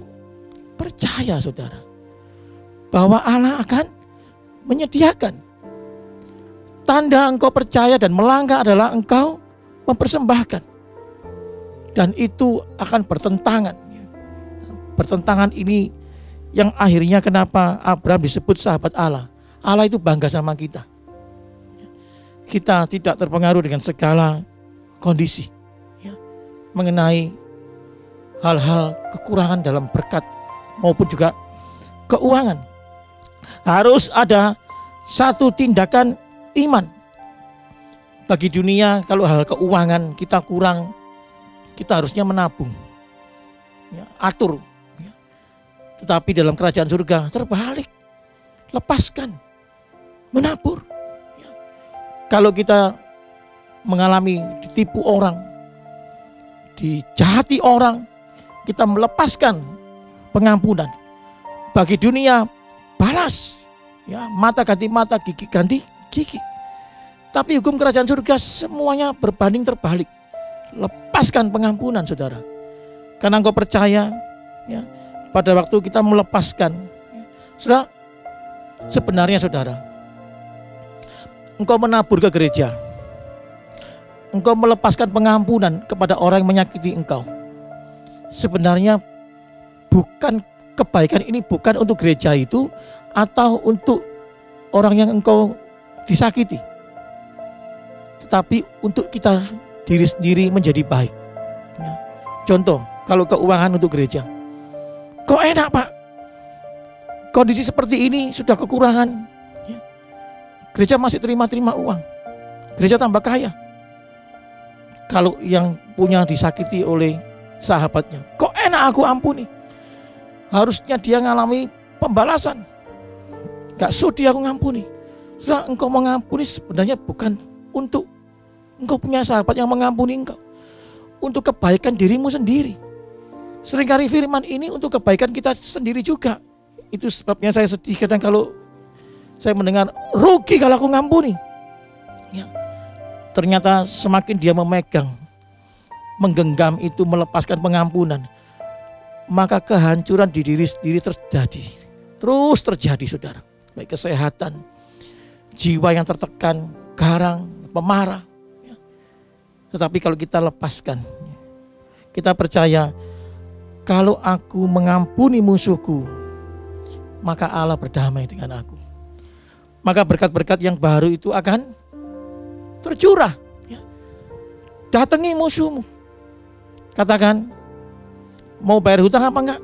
Speaker 5: percaya, saudara, bahwa Allah akan menyediakan. Tanda engkau percaya dan melangkah adalah engkau mempersembahkan. Dan itu akan bertentangan. Bertentangan ini Yang akhirnya kenapa Abraham disebut sahabat Allah. Allah itu bangga sama kita. Kita tidak terpengaruh dengan segala kondisi ya, mengenai hal-hal kekurangan dalam berkat maupun juga keuangan. Harus ada satu tindakan iman. Bagi dunia kalau hal keuangan kita kurang, kita harusnya menabung, ya, atur. Ya. Tetapi dalam kerajaan surga terbalik, lepaskan, menabur. Ya. Kalau kita mengalami ditipu orang, dijahati orang, kita melepaskan pengampunan. Bagi dunia balas, ya, mata ganti mata, gigi ganti gigi. Tapi hukum kerajaan surga semuanya berbanding terbalik. Lepaskan pengampunan, saudara. Karena engkau percaya, ya, pada waktu kita melepaskan, saudara, sebenarnya saudara, engkau menabur ke gereja, engkau melepaskan pengampunan kepada orang yang menyakiti engkau. Sebenarnya bukan kebaikan ini bukan untuk gereja itu atau untuk orang yang engkau disakiti, tetapi untuk kita diri sendiri menjadi baik. Ya. Contoh, kalau keuangan untuk gereja, kok enak Pak, kondisi seperti ini sudah kekurangan, ya. Gereja masih terima uang, gereja tambah kaya. Kalau yang punya disakiti oleh sahabatnya, kok enak aku ampuni, harusnya dia ngalami pembalasan, gak sudi aku ngampuni. Sudah, engkau mengampuni sebenarnya bukan untuk engkau punya sahabat yang mengampuni engkau, untuk kebaikan dirimu sendiri. Seringkali firman ini untuk kebaikan kita sendiri juga. Itu sebabnya saya sedih kadang kalau saya mendengar rugi kalau aku ngampuni. Ya. Ternyata semakin dia memegang, menggenggam itu, melepaskan pengampunan, maka kehancuran di diri sendiri terjadi. Terus terjadi, saudara. Baik kesehatan, jiwa yang tertekan, garang, pemarah. Tetapi kalau kita lepaskan, kita percaya kalau aku mengampuni musuhku, maka Allah berdamai dengan aku. Maka berkat-berkat yang baru itu akan tercurah. Ya. Datangi musuhmu, katakan, mau bayar hutang apa enggak?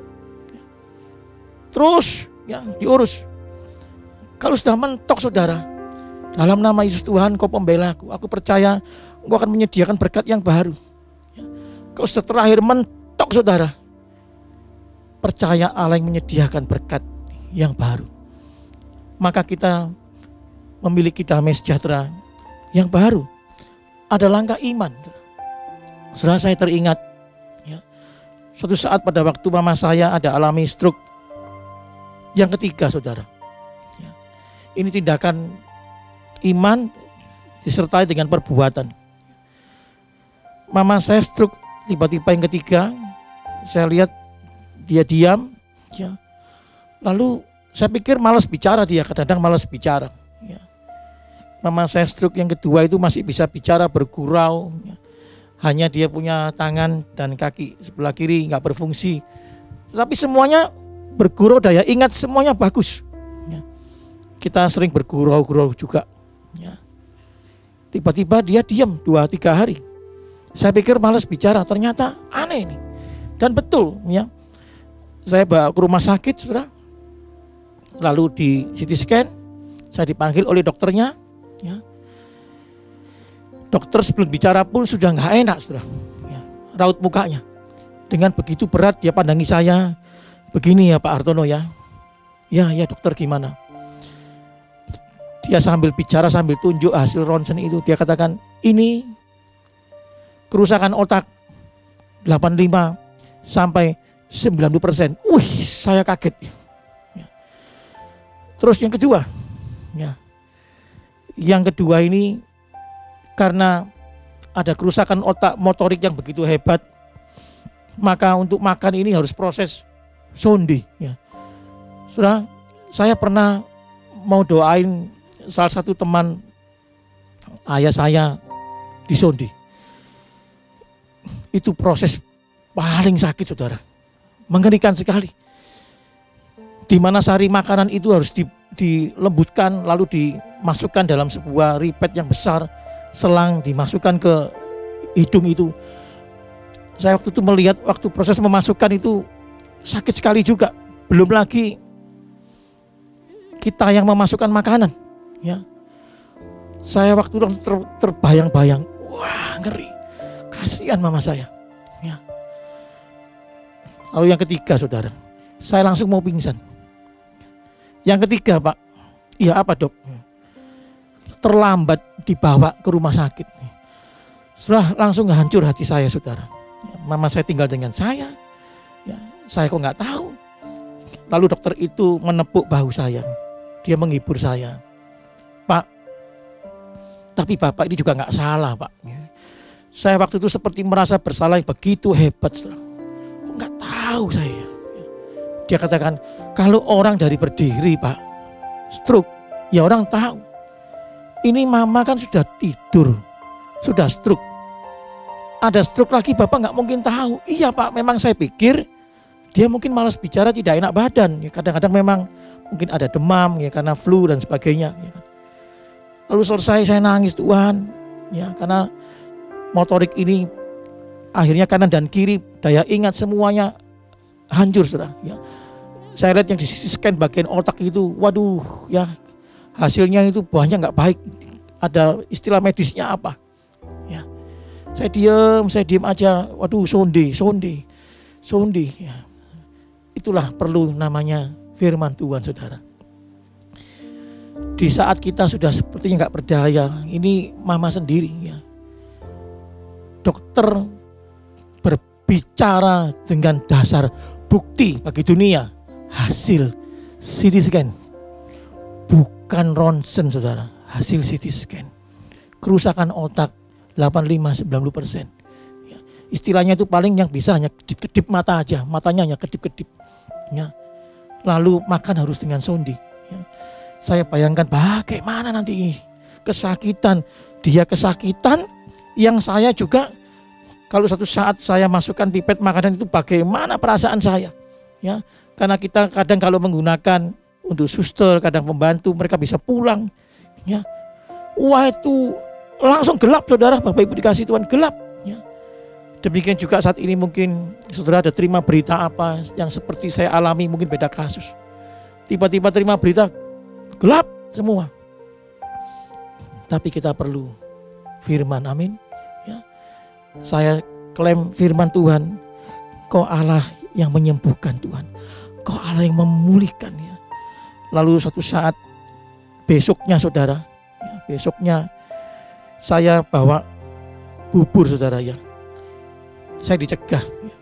Speaker 5: Terus ya diurus. Kalau sudah mentok, saudara, dalam nama Yesus Tuhan, kau pembelaku, aku percaya engkau akan menyediakan berkat yang baru. Ya. Kalau sudah terakhir mentok, saudara, percaya Allah yang menyediakan berkat yang baru. Maka kita memiliki damai sejahtera yang baru. Ada langkah iman. Saudara, saya teringat, ya, suatu saat pada waktu mama saya ada alami stroke yang ketiga, saudara. Ya. Ini tindakan iman disertai dengan perbuatan. Mama saya stroke tiba-tiba yang ketiga, saya lihat dia diam, ya. Lalu saya pikir malas bicara dia, kadang-kadang malas bicara. Ya. Mama saya stroke yang kedua itu masih bisa bicara, bergurau. Ya. Hanya dia punya tangan dan kaki sebelah kiri nggak berfungsi. Tapi semuanya bergurau daya ingat, semuanya bagus. Ya. Kita sering bergurau-gurau juga. Ya. Tiba-tiba dia diam 2-3 hari. Saya pikir malas bicara, ternyata aneh ini. Dan betul, ya. Saya bawa ke rumah sakit, saudara. Lalu di CT scan, saya dipanggil oleh dokternya. Ya. Dokter sebelum bicara pun sudah nggak enak, saudara. Ya. Raut mukanya. Dengan begitu berat dia pandangi saya. Begini ya Pak Hartono ya. Ya dokter, gimana? Dia sambil bicara, sambil tunjuk hasil ronsen itu. Dia katakan, ini kerusakan otak 85 sampai 90%. Wih, saya kaget. Ya. Terus yang kedua, ya. Yang kedua ini karena ada kerusakan otak motorik yang begitu hebat, maka untuk makan ini harus proses sonde. Ya. Saudara, saya pernah mau doain salah satu teman ayah saya disonde. Itu proses paling sakit, saudara. Mengerikan sekali. di mana sari makanan itu harus dilembutkan lalu dimasukkan dalam sebuah ripet yang besar, selang dimasukkan ke hidung itu. Saya waktu itu melihat waktu proses memasukkan itu sakit sekali juga. Belum lagi kita yang memasukkan makanan, ya. Saya waktu itu terbayang-bayang, wah ngeri, kasihan mama saya, ya. Lalu yang ketiga, saudara, saya langsung mau pingsan. Yang ketiga, Pak, iya apa dok? Terlambat dibawa ke rumah sakit. Sudah langsung hancur hati saya, saudara. Mama saya tinggal dengan saya, ya, saya kok nggak tahu. Lalu dokter itu menepuk bahu saya, dia menghibur saya, Pak. Tapi Bapak ini juga nggak salah, Pak. Saya waktu itu seperti merasa bersalah yang begitu hebat, saudara. Kok nggak tahu saya. Dia katakan, kalau orang dari berdiri, Pak, stroke, ya orang tahu. Ini mama kan sudah tidur, sudah stroke. Ada stroke lagi Bapak nggak mungkin tahu. Iya Pak, memang saya pikir dia mungkin malas bicara, tidak enak badan. Ya, kadang-kadang memang mungkin ada demam ya karena flu dan sebagainya. Ya kan. Lalu selesai saya nangis, Tuhan, ya karena motorik ini akhirnya kanan dan kiri daya ingat semuanya hancur, saudara. Ya. Saya lihat yang di scan bagian otak itu, waduh, ya hasilnya itu banyak nggak baik. Ada istilah medisnya apa? Ya, saya diam aja. Waduh, sonde. Ya. Itulah perlu namanya firman Tuhan, saudara. Di saat kita sudah sepertinya nggak berdaya, ini mama sendiri, ya. Dokter berbicara dengan dasar bukti bagi dunia. Hasil CT scan, bukan ronsen, saudara. Hasil CT scan, kerusakan otak 85-90%. Ya, istilahnya itu paling yang bisa hanya kedip-kedip mata aja, matanya hanya kedip-kedip. Ya. Lalu makan harus dengan sonde. Ya. Saya bayangkan bagaimana nanti kesakitan, dia kesakitan, yang saya juga kalau satu saat saya masukkan pipet makanan itu bagaimana perasaan saya, ya. Karena kita kadang kalau menggunakan untuk suster, kadang pembantu, mereka bisa pulang, ya. Wah itu langsung gelap, saudara. Bapak Ibu dikasih Tuhan, gelap, ya. Demikian juga saat ini mungkin saudara ada terima berita apa yang seperti saya alami, mungkin beda kasus. Tiba-tiba terima berita gelap semua. Tapi kita perlu firman, amin. Ya. Saya klaim firman Tuhan, Kau Allah yang menyembuhkan, Tuhan. Kau Allah yang memulihkan, ya. Lalu suatu saat besoknya, saudara, ya, besoknya saya bawa bubur, saudara, ya. Saya dicegah, ya.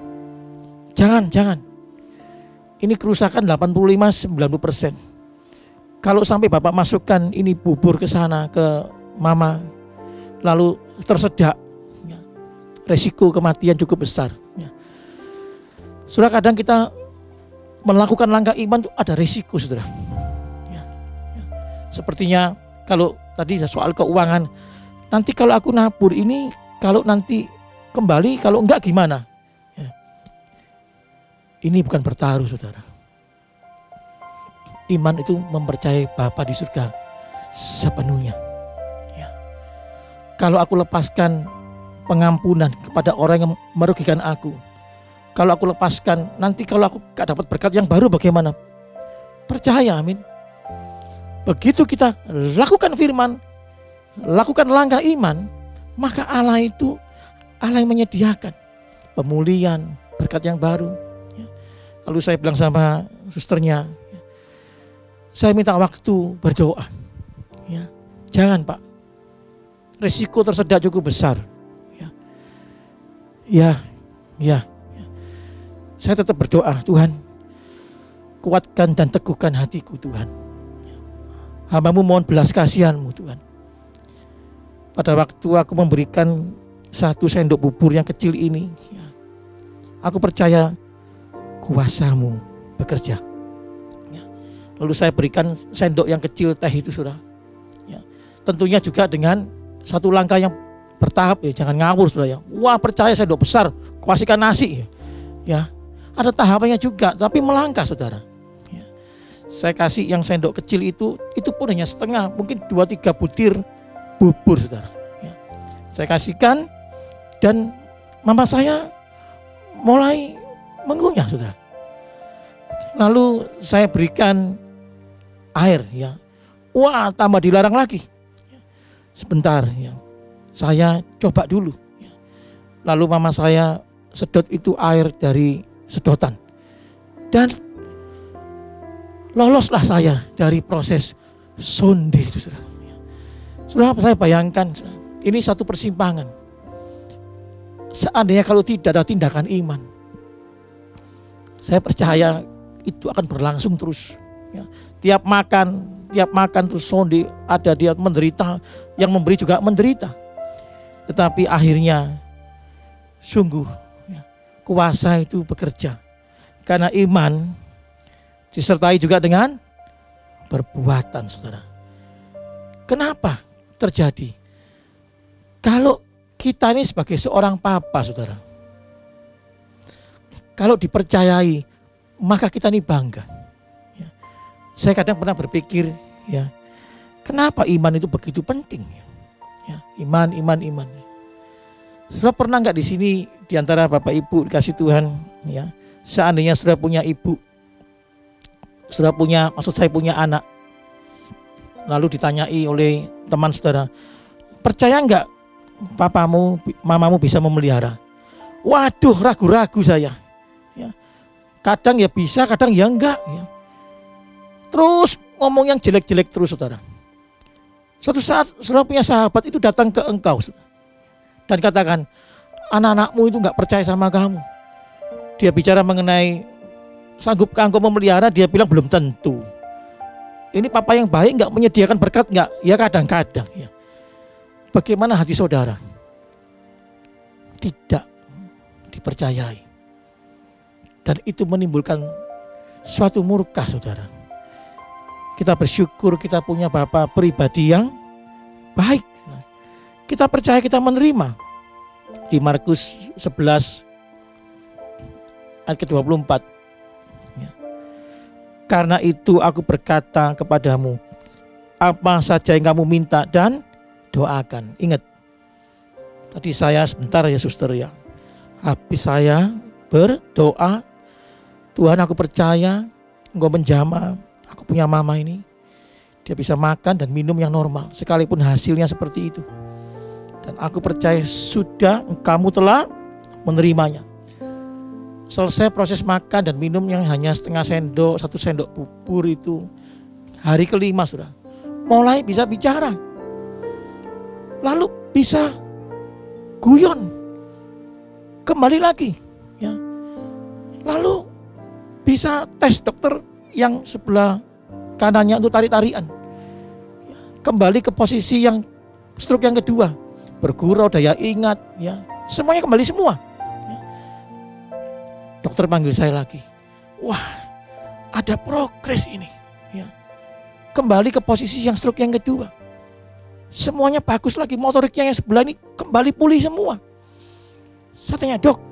Speaker 5: Jangan. Ini kerusakan 85-90%. Kalau sampai Bapak masukkan ini bubur ke sana ke mama, lalu tersedak, ya, resiko kematian cukup besar. Ya. Saudara, kadang kita melakukan langkah iman itu ada resiko, saudara. Ya. Sepertinya kalau tadi soal keuangan, nanti kalau aku nabur ini, kalau nanti kembali, kalau enggak gimana? Ya. Ini bukan bertaruh, saudara. Iman itu mempercayai Bapa di surga sepenuhnya. Ya. Kalau aku lepaskan pengampunan kepada orang yang merugikan aku, kalau aku lepaskan, nanti kalau aku gak dapat berkat yang baru bagaimana? Percaya, amin. Begitu kita lakukan firman, lakukan langkah iman, maka Allah itu Allah yang menyediakan pemulihan, berkat yang baru. Lalu saya bilang sama susternya, saya minta waktu berdoa. Ya, jangan Pak, risiko tersedak cukup besar. Ya. Saya tetap berdoa, Tuhan, kuatkan dan teguhkan hatiku, Tuhan. Hamba-Mu mohon belas kasihan-Mu, Tuhan. Pada waktu aku memberikan 1 sendok bubur yang kecil ini, ya, aku percaya kuasa-Mu bekerja. Ya. Lalu saya berikan sendok yang kecil teh itu, saudara. Ya. Tentunya juga dengan satu langkah yang bertahap, ya, jangan ngawur, saudara. Ya. Wah, percaya sendok besar, kasihkan nasi. Ya. Ada tahapannya juga, tapi melangkah, saudara. Ya. Saya kasih yang sendok kecil itu pun hanya setengah, mungkin 2-3 butir bubur, saudara. Ya. Saya kasihkan dan mama saya mulai mengunyah, saudara. Lalu saya berikan air, ya. Wah, tambah dilarang lagi. Sebentar, ya. Saya coba dulu. Ya. Lalu mama saya sedot itu air dari sedotan. Dan loloslah saya dari proses sonde itu, saudara. Saudara, saya bayangkan ini satu persimpangan. Seandainya kalau tidak ada tindakan iman, saya percaya itu akan berlangsung terus. Ya. Tiap makan terus sonde, ada dia menderita, yang memberi juga menderita. Tetapi akhirnya sungguh ya, kuasa itu bekerja. Karena iman disertai juga dengan perbuatan, saudara. Kenapa terjadi? Kalau kita ini sebagai seorang papa, saudara, kalau dipercayai, maka kita ini bangga. Ya. Saya kadang pernah berpikir, ya, kenapa iman itu begitu penting? Ya, iman. Saudara pernah nggak di sini di antara bapak ibu dikasih Tuhan, ya, seandainya saudara punya ibu, saudara punya, maksud saya punya anak, lalu ditanyai oleh teman saudara, percaya nggak papamu, mamamu bisa memelihara? Waduh, ragu-ragu saya. Ya. Kadang ya bisa, kadang ya enggak. Ya. Terus ngomong yang jelek-jelek terus, saudara. Suatu saat saudara punya sahabat itu datang ke engkau dan katakan, anak-anakmu itu nggak percaya sama kamu. Dia bicara mengenai sanggupkah engkau memelihara, dia bilang belum tentu. Ini papa yang baik nggak menyediakan berkat nggak? Ya kadang-kadang. Ya. Bagaimana hati saudara? Tidak dipercayai. Dan itu menimbulkan suatu murka, saudara. Kita bersyukur kita punya Bapa pribadi yang baik. Kita percaya, kita menerima. Di Markus 11 ayat ke-24. Ya. Karena itu aku berkata kepadamu, apa saja yang kamu minta dan doakan. Ingat, tadi saya sebentar ya suster ya, habis saya berdoa, Tuhan aku percaya Engkau menjamah, aku punya mama ini, dia bisa makan dan minum yang normal, sekalipun hasilnya seperti itu. Dan aku percaya sudah kamu telah menerimanya. Selesai proses makan dan minum yang hanya setengah sendok, 1 sendok bubur itu, hari ke-5 sudah mulai bisa bicara. Lalu bisa guyon, kembali lagi, ya. Lalu bisa tes dokter yang sebelah kanannya untuk tarik-tarian, ya. Kembali ke posisi yang stroke yang kedua, bergurau, daya ingat, ya. Semuanya kembali semua. Ya. Dokter panggil saya lagi, wah, ada progres ini, ya. Kembali ke posisi yang stroke yang kedua. Semuanya bagus lagi, motoriknya yang sebelah ini kembali pulih semua. Saya tanya, dok,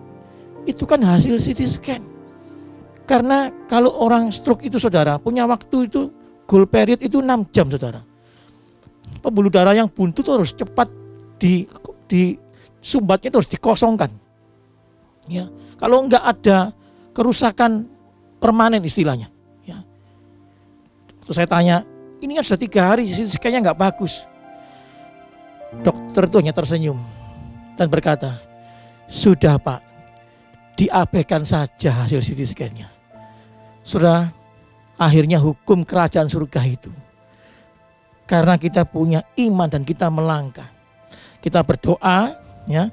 Speaker 5: itu kan hasil CT scan. Karena kalau orang stroke itu, saudara, punya waktu itu, goal period itu 6 jam, saudara. Pembuluh darah yang buntu itu harus cepat di sumbatnya itu harus dikosongkan. Ya, kalau enggak ada kerusakan permanen istilahnya. Ya. Terus saya tanya, ini kan sudah 3 hari, CT scan-nya enggak bagus. Dokter itu hanya tersenyum dan berkata, sudah Pak, diabaikan saja hasil CT scan-nya. Saudara, akhirnya hukum kerajaan surga itu, karena kita punya iman dan kita melangkah, kita berdoa, ya,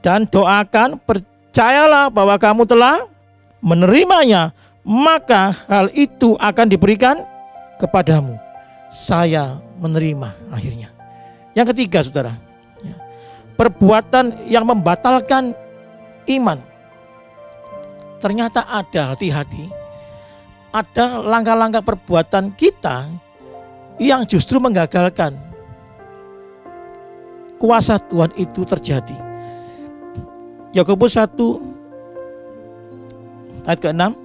Speaker 5: dan doakan, percayalah bahwa kamu telah menerimanya, maka hal itu akan diberikan kepadamu. Saya menerima akhirnya. Yang ketiga, saudara, ya, perbuatan yang membatalkan iman. Ternyata ada, hati-hati, ada langkah-langkah perbuatan kita yang justru menggagalkan kuasa Tuhan itu terjadi. Yakobus 1 ayat ke-6.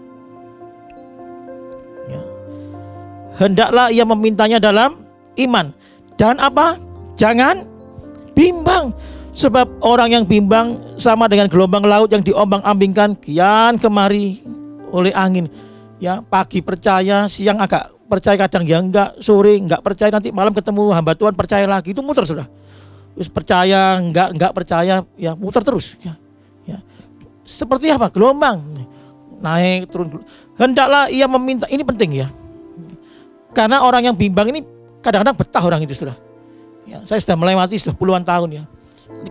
Speaker 5: Ya. hendaklah ia memintanya dalam iman. Dan apa? Jangan bimbang. Sebab orang yang bimbang sama dengan gelombang laut yang diombang-ambingkan kian kemari oleh angin. Ya, pagi percaya, siang agak percaya, kadang ya enggak, sore enggak percaya, nanti malam ketemu hamba Tuhan percaya lagi, itu muter sudah. Terus percaya, enggak percaya, ya muter terus. Ya. Seperti apa? Gelombang naik turun. Hendaklah ia meminta, ini penting ya. Karena orang yang bimbang ini kadang-kadang betah orang itu sudah. Ya, saya sudah melewati sudah puluhan tahun ya.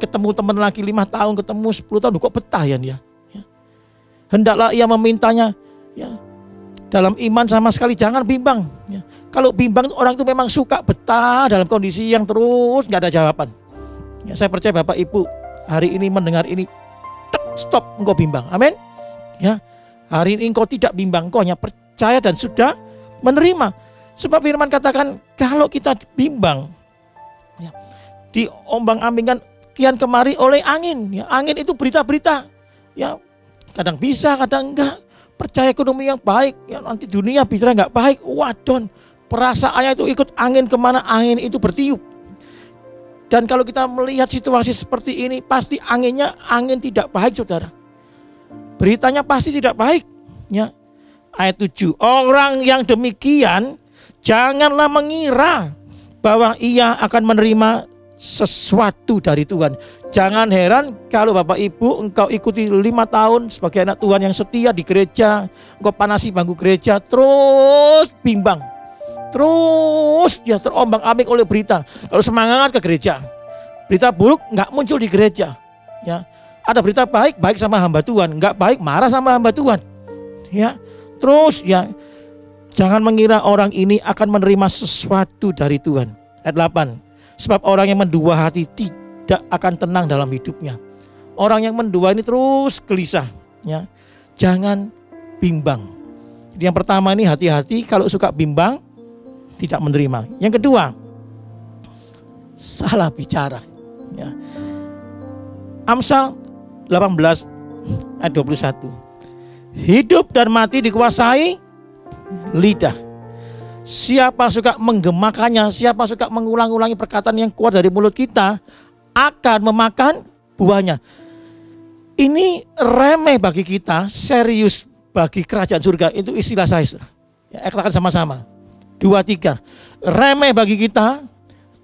Speaker 5: Ketemu teman lagi 5 tahun, ketemu 10 tahun, kok betah ya dia. Ya. Hendaklah ia memintanya ya. Dalam iman sama sekali jangan bimbang. Ya. Kalau bimbang orang itu memang suka betah dalam kondisi yang terus nggak ada jawaban. Ya, saya percaya Bapak Ibu hari ini mendengar ini, stop, engkau bimbang. Amin. Ya, hari ini engkau tidak bimbang, engkau hanya percaya dan sudah menerima. Sebab firman katakan kalau kita bimbang, ya, diombang-ambingkan kian kemari oleh angin. Ya, angin itu berita-berita. Ya, kadang bisa, kadang enggak. Percaya ekonomi yang baik, ya nanti dunia bicara nggak baik, wadon. Perasaannya itu ikut angin kemana angin itu bertiup. Dan kalau kita melihat situasi seperti ini, pasti anginnya angin tidak baik, saudara. Beritanya pasti tidak baik. Ya. Ayat 7, orang yang demikian janganlah mengira bahwa ia akan menerima sesuatu dari Tuhan. Jangan heran kalau Bapak Ibu engkau ikuti 5 tahun sebagai anak Tuhan yang setia di gereja, engkau panasi bangku gereja, terus bimbang, terus ya terombang-ambing oleh berita. Kalau semangat ke gereja, berita buruk nggak muncul di gereja. Ya, ada berita baik, baik sama hamba Tuhan, nggak baik marah sama hamba Tuhan. Ya, terus ya jangan mengira orang ini akan menerima sesuatu dari Tuhan. Ayat 8. Sebab orang yang mendua hati tidak akan tenang dalam hidupnya. Orang yang mendua ini terus gelisah. Ya. Jangan bimbang. Jadi yang pertama ini hati-hati kalau suka bimbang, tidak menerima. Yang kedua, salah bicara. Ya. Amsal 18 ayat 21. Hidup dan mati dikuasai lidah. Siapa suka menggemakannya, siapa suka mengulang-ulangi perkataan yang keluar dari mulut kita, akan memakan buahnya. Ini remeh bagi kita, serius bagi kerajaan surga. Itu istilah saya, saudara. Ya, katakan sama-sama. 2, 3. Remeh bagi kita,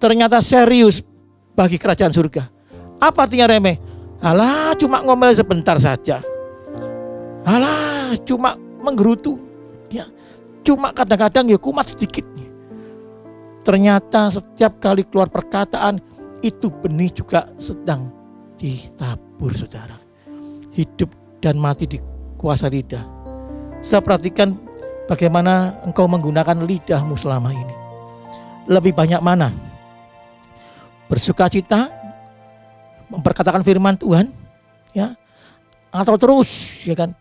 Speaker 5: ternyata serius bagi kerajaan surga. Apa artinya remeh? Alah, cuma ngomel sebentar saja. Alah, cuma menggerutu. Ya. Cuma kadang-kadang ya kumat sedikit. Ternyata setiap kali keluar perkataan itu benih juga sedang ditabur, saudara. Hidup dan mati dikuasai lidah. Saya perhatikan bagaimana engkau menggunakan lidahmu selama ini. Lebih banyak mana? Bersukacita, memperkatakan firman Tuhan, ya, atau terus, ya kan?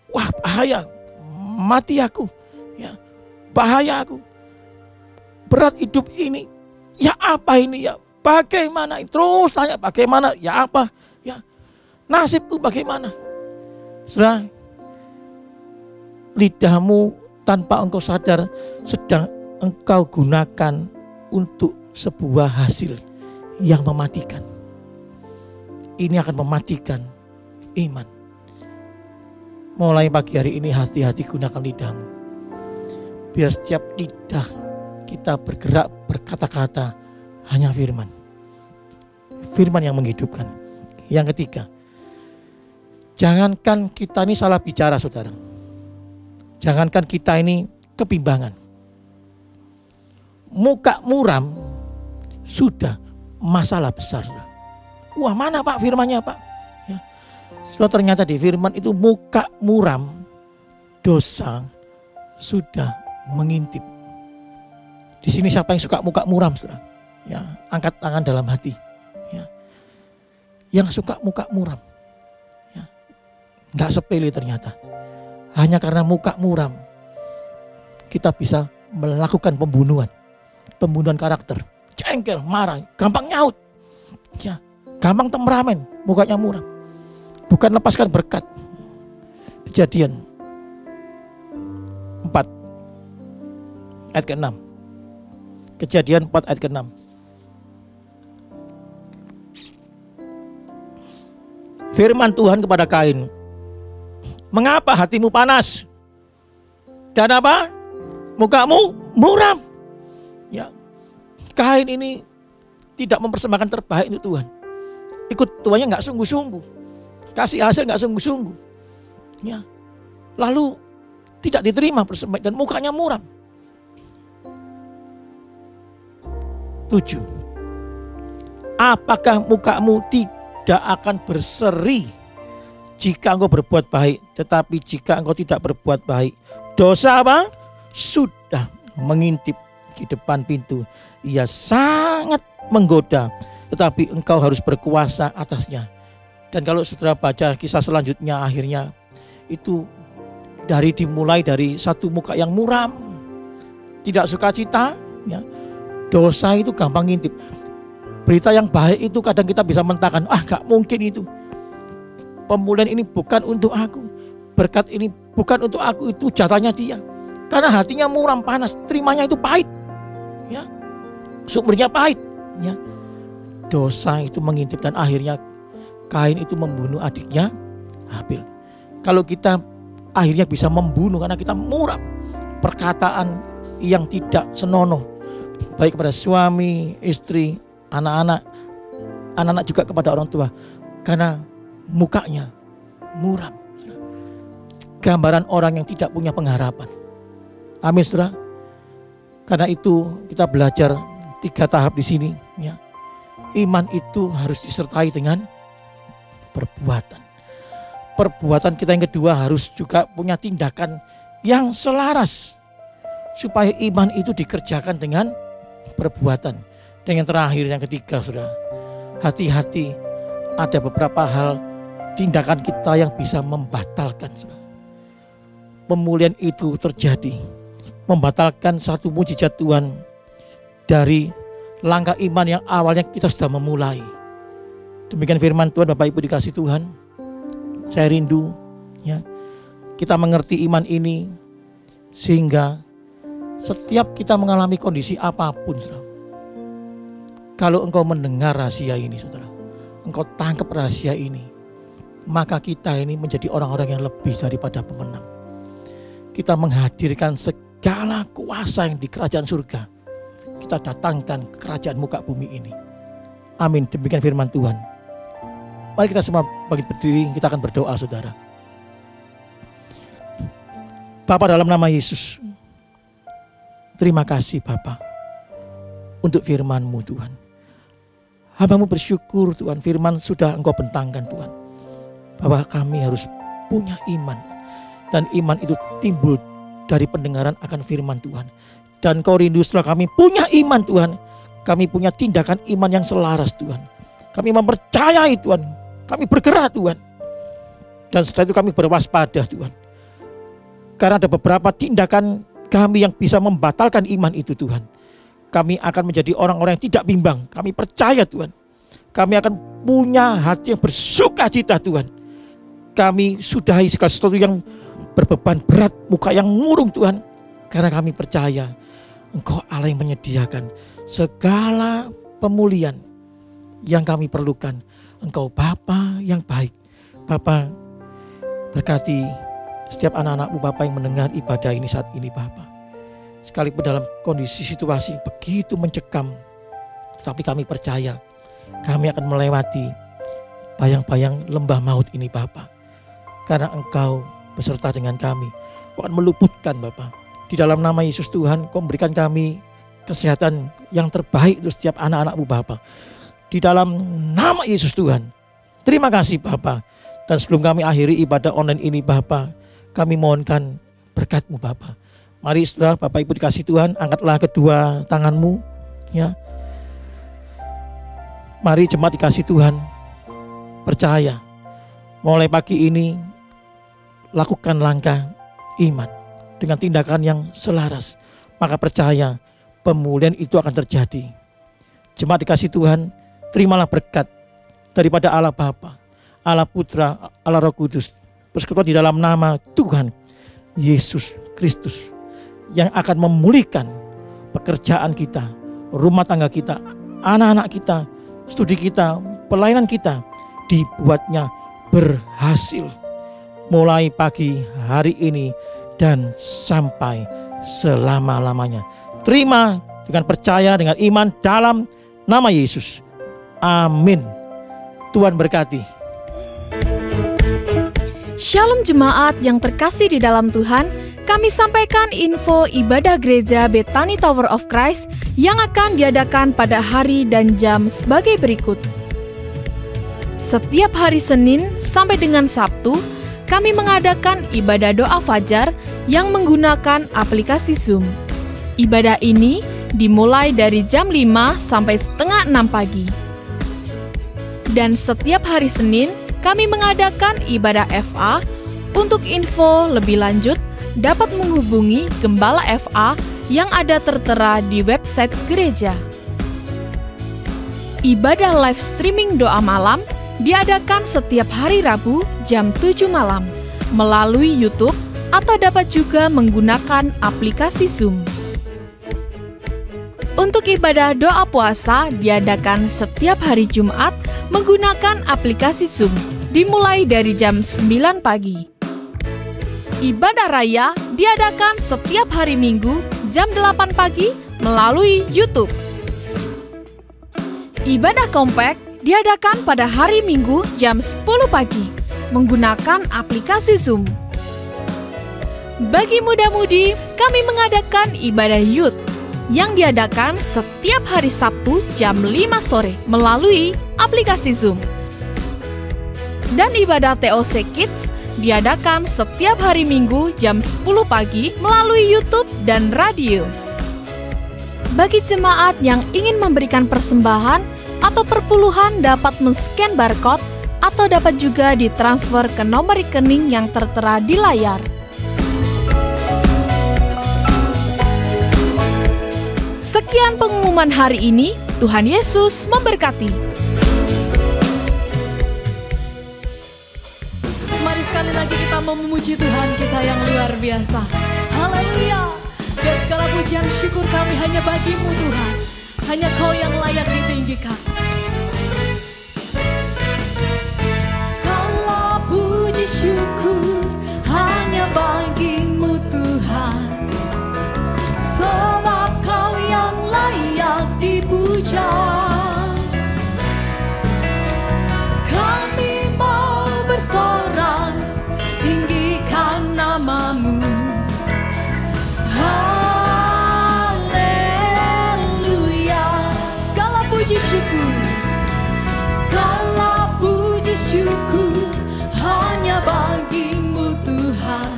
Speaker 5: Wah, bahaya, mati aku. Ya, bahaya aku, berat hidup ini, ya apa ini ya, bagaimana, terus tanya bagaimana, ya apa, ya nasibku bagaimana. Saudara, lidahmu tanpa engkau sadar sedang engkau gunakan untuk sebuah hasil yang mematikan. Ini akan mematikan iman. Mulai pagi hari ini hati-hati gunakan lidahmu. Biar setiap lidah kita bergerak berkata-kata hanya firman. Firman yang menghidupkan. Yang ketiga, jangankan kita ini salah bicara, saudara. Jangankan kita ini kebimbangan. Muka muram sudah masalah besar. Wah, mana Pak firmannya, Pak? Ya. Sudah ternyata di firman itu muka muram, dosa sudah mengintip. Di sini siapa yang suka muka muram, saudara? Ya, angkat tangan dalam hati. Ya. Yang suka muka muram, ya, nggak sepele ternyata. Hanya karena muka muram, kita bisa melakukan pembunuhan karakter. Jengkel, marah, gampang nyaut, ya, gampang temperamen, mukanya muram. Bukan lepaskan berkat. Kejadian 4 ayat ke-6. Kejadian 4 ayat ke-6. Firman Tuhan kepada Kain, mengapa hatimu panas? Dan apa? Mukamu muram. Ya. Kain ini tidak mempersembahkan terbaik untuk Tuhan. Ikut tuannya nggak sungguh-sungguh. Kasih hasil nggak sungguh-sungguh. Ya. Lalu tidak diterima persembahan dan mukanya muram. 7. Apakah mukamu tidak akan berseri jika engkau berbuat baik, tetapi jika engkau tidak berbuat baik, dosa apa? Sudah mengintip di depan pintu. Ia sangat menggoda, tetapi engkau harus berkuasa atasnya. Dan kalau saudara baca kisah selanjutnya, akhirnya itu dimulai dari satu muka yang muram, tidak sukacita, ya. Dosa itu gampang ngintip. Berita yang baik itu kadang kita bisa mentahkan, gak mungkin itu. Pemulihan ini bukan untuk aku, berkat ini bukan untuk aku, itu jatahnya dia. Karena hatinya muram, panas, terimanya itu pahit, ya. Sumbernya pahit, ya. Dosa itu mengintip dan akhirnya Kain itu membunuh adiknya Habil. Kalau kita akhirnya bisa membunuh karena kita muram, perkataan yang tidak senonoh, baik kepada suami, istri, anak-anak juga kepada orang tua, karena mukanya muram. Gambaran orang yang tidak punya pengharapan. Amin, saudara. Karena itu kita belajar 3 tahap di sini, ya. Iman itu harus disertai dengan perbuatan. Perbuatan kita yang kedua harus juga punya tindakan yang selaras, supaya iman itu dikerjakan dengan perbuatan. Dan yang terakhir, yang ketiga, saudara, hati-hati, ada beberapa hal tindakan kita yang bisa membatalkan, saudara. Pemulihan itu terjadi, membatalkan satu mujizat Tuhan dari langkah iman yang awalnya kita sudah memulai. Demikian firman Tuhan. Bapak Ibu dikasih Tuhan, saya rindu, ya, kita mengerti iman ini sehingga setiap kita mengalami kondisi apapun, saudara, kalau engkau mendengar rahasia ini, saudara, engkau tangkap rahasia ini, maka kita ini menjadi orang-orang yang lebih daripada pemenang. Kita menghadirkan segala kuasa yang di kerajaan surga, kita datangkan ke kerajaan muka bumi ini. Amin. Demikian firman Tuhan. Mari kita semua bangkit berdiri, kita akan berdoa, saudara. Bapa, dalam nama Yesus, terima kasih Bapa untuk firman-Mu, Tuhan. Hamba-Mu bersyukur, Tuhan, firman sudah Engkau bentangkan, Tuhan, bahwa kami harus punya iman. Dan iman itu timbul dari pendengaran akan firman Tuhan. Dan Kau rindu setelah kami punya iman, Tuhan, kami punya tindakan iman yang selaras, Tuhan. Kami mempercayai, Tuhan, kami bergerak, Tuhan. Dan setelah itu kami berwaspada, Tuhan. Karena ada beberapa tindakan kami yang bisa membatalkan iman itu, Tuhan. Kami akan menjadi orang-orang yang tidak bimbang. Kami percaya, Tuhan. Kami akan punya hati yang bersuka cita, Tuhan. Kami sudahi segala sesuatu yang berbeban berat, muka yang murung, Tuhan. Karena kami percaya Engkau Allah yang menyediakan segala pemulihan yang kami perlukan. Engkau Bapa yang baik. Bapa, berkati setiap anak-anak-Mu Bapa yang mendengar ibadah ini saat ini, Bapa. Sekalipun dalam kondisi situasi begitu mencekam, tetapi kami percaya kami akan melewati bayang-bayang lembah maut ini, Bapa. Karena Engkau beserta dengan kami. Kau akan meluputkan, Bapa. Di dalam nama Yesus Tuhan, Kau memberikan kami kesehatan yang terbaik untuk setiap anak-anak-Mu Bapa. Di dalam nama Yesus Tuhan. Terima kasih Bapa. Dan sebelum kami akhiri ibadah online ini, Bapa, kami mohonkan berkat-Mu, Bapa. Mari saudara, Bapak Ibu dikasih Tuhan, angkatlah kedua tangan-Mu, ya. Mari jemaat dikasih Tuhan, percaya, mulai pagi ini lakukan langkah iman dengan tindakan yang selaras, maka percaya pemulihan itu akan terjadi. Jemaat dikasih Tuhan, terimalah berkat daripada Allah Bapa, Allah Putra, Allah Roh Kudus, persekutuan di dalam nama Tuhan Yesus Kristus. yang akan memulihkan pekerjaan kita, rumah tangga kita, anak-anak kita, studi kita, pelayanan kita, dibuatnya berhasil mulai pagi hari ini dan sampai selama-lamanya. Terima dengan percaya, dengan iman dalam nama Yesus. Amin. Tuhan berkati.
Speaker 4: Shalom jemaat yang terkasih di dalam Tuhan, kami sampaikan info ibadah gereja Bethany Tower of Christ yang akan diadakan pada hari dan jam sebagai berikut. Setiap hari Senin sampai dengan Sabtu, kami mengadakan ibadah doa fajar yang menggunakan aplikasi Zoom. Ibadah ini dimulai dari jam 5 sampai setengah 6 pagi. Dan setiap hari Senin, kami mengadakan ibadah FA. Untuk info lebih lanjut, dapat menghubungi Gembala FA yang ada tertera di website gereja. Ibadah live streaming doa malam diadakan setiap hari Rabu jam 7 malam melalui YouTube atau dapat juga menggunakan aplikasi Zoom. Untuk ibadah doa puasa diadakan setiap hari Jumat menggunakan aplikasi Zoom, dimulai dari jam 9 pagi. Ibadah raya diadakan setiap hari Minggu jam 8 pagi melalui YouTube. Ibadah kompak diadakan pada hari Minggu jam 10 pagi menggunakan aplikasi Zoom. Bagi muda-mudi, kami mengadakan ibadah youth yang diadakan setiap hari Sabtu jam 5 sore melalui aplikasi Zoom. Dan ibadah TOC Kids diadakan setiap hari Minggu jam 10 pagi melalui YouTube dan radio. Bagi jemaat yang ingin memberikan persembahan atau perpuluhan dapat men-scan barcode atau dapat juga ditransfer ke nomor rekening yang tertera di layar. Sekian pengumuman hari ini. Tuhan Yesus memberkati. Mari sekali lagi kita memuji Tuhan kita yang luar biasa. Haleluya. Biar segala pujian syukur kami hanya bagi-Mu Tuhan. Hanya Kau yang layak ditinggikan. Segala puji syukur hanya bagi-Mu Tuhan. Sebab Kau yang layak dipuja. Kami mau bersorak, tinggikan nama-Mu. Haleluya. Segala puji syukur, segala puji syukur hanya bagi-Mu Tuhan.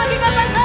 Speaker 4: lagi katakan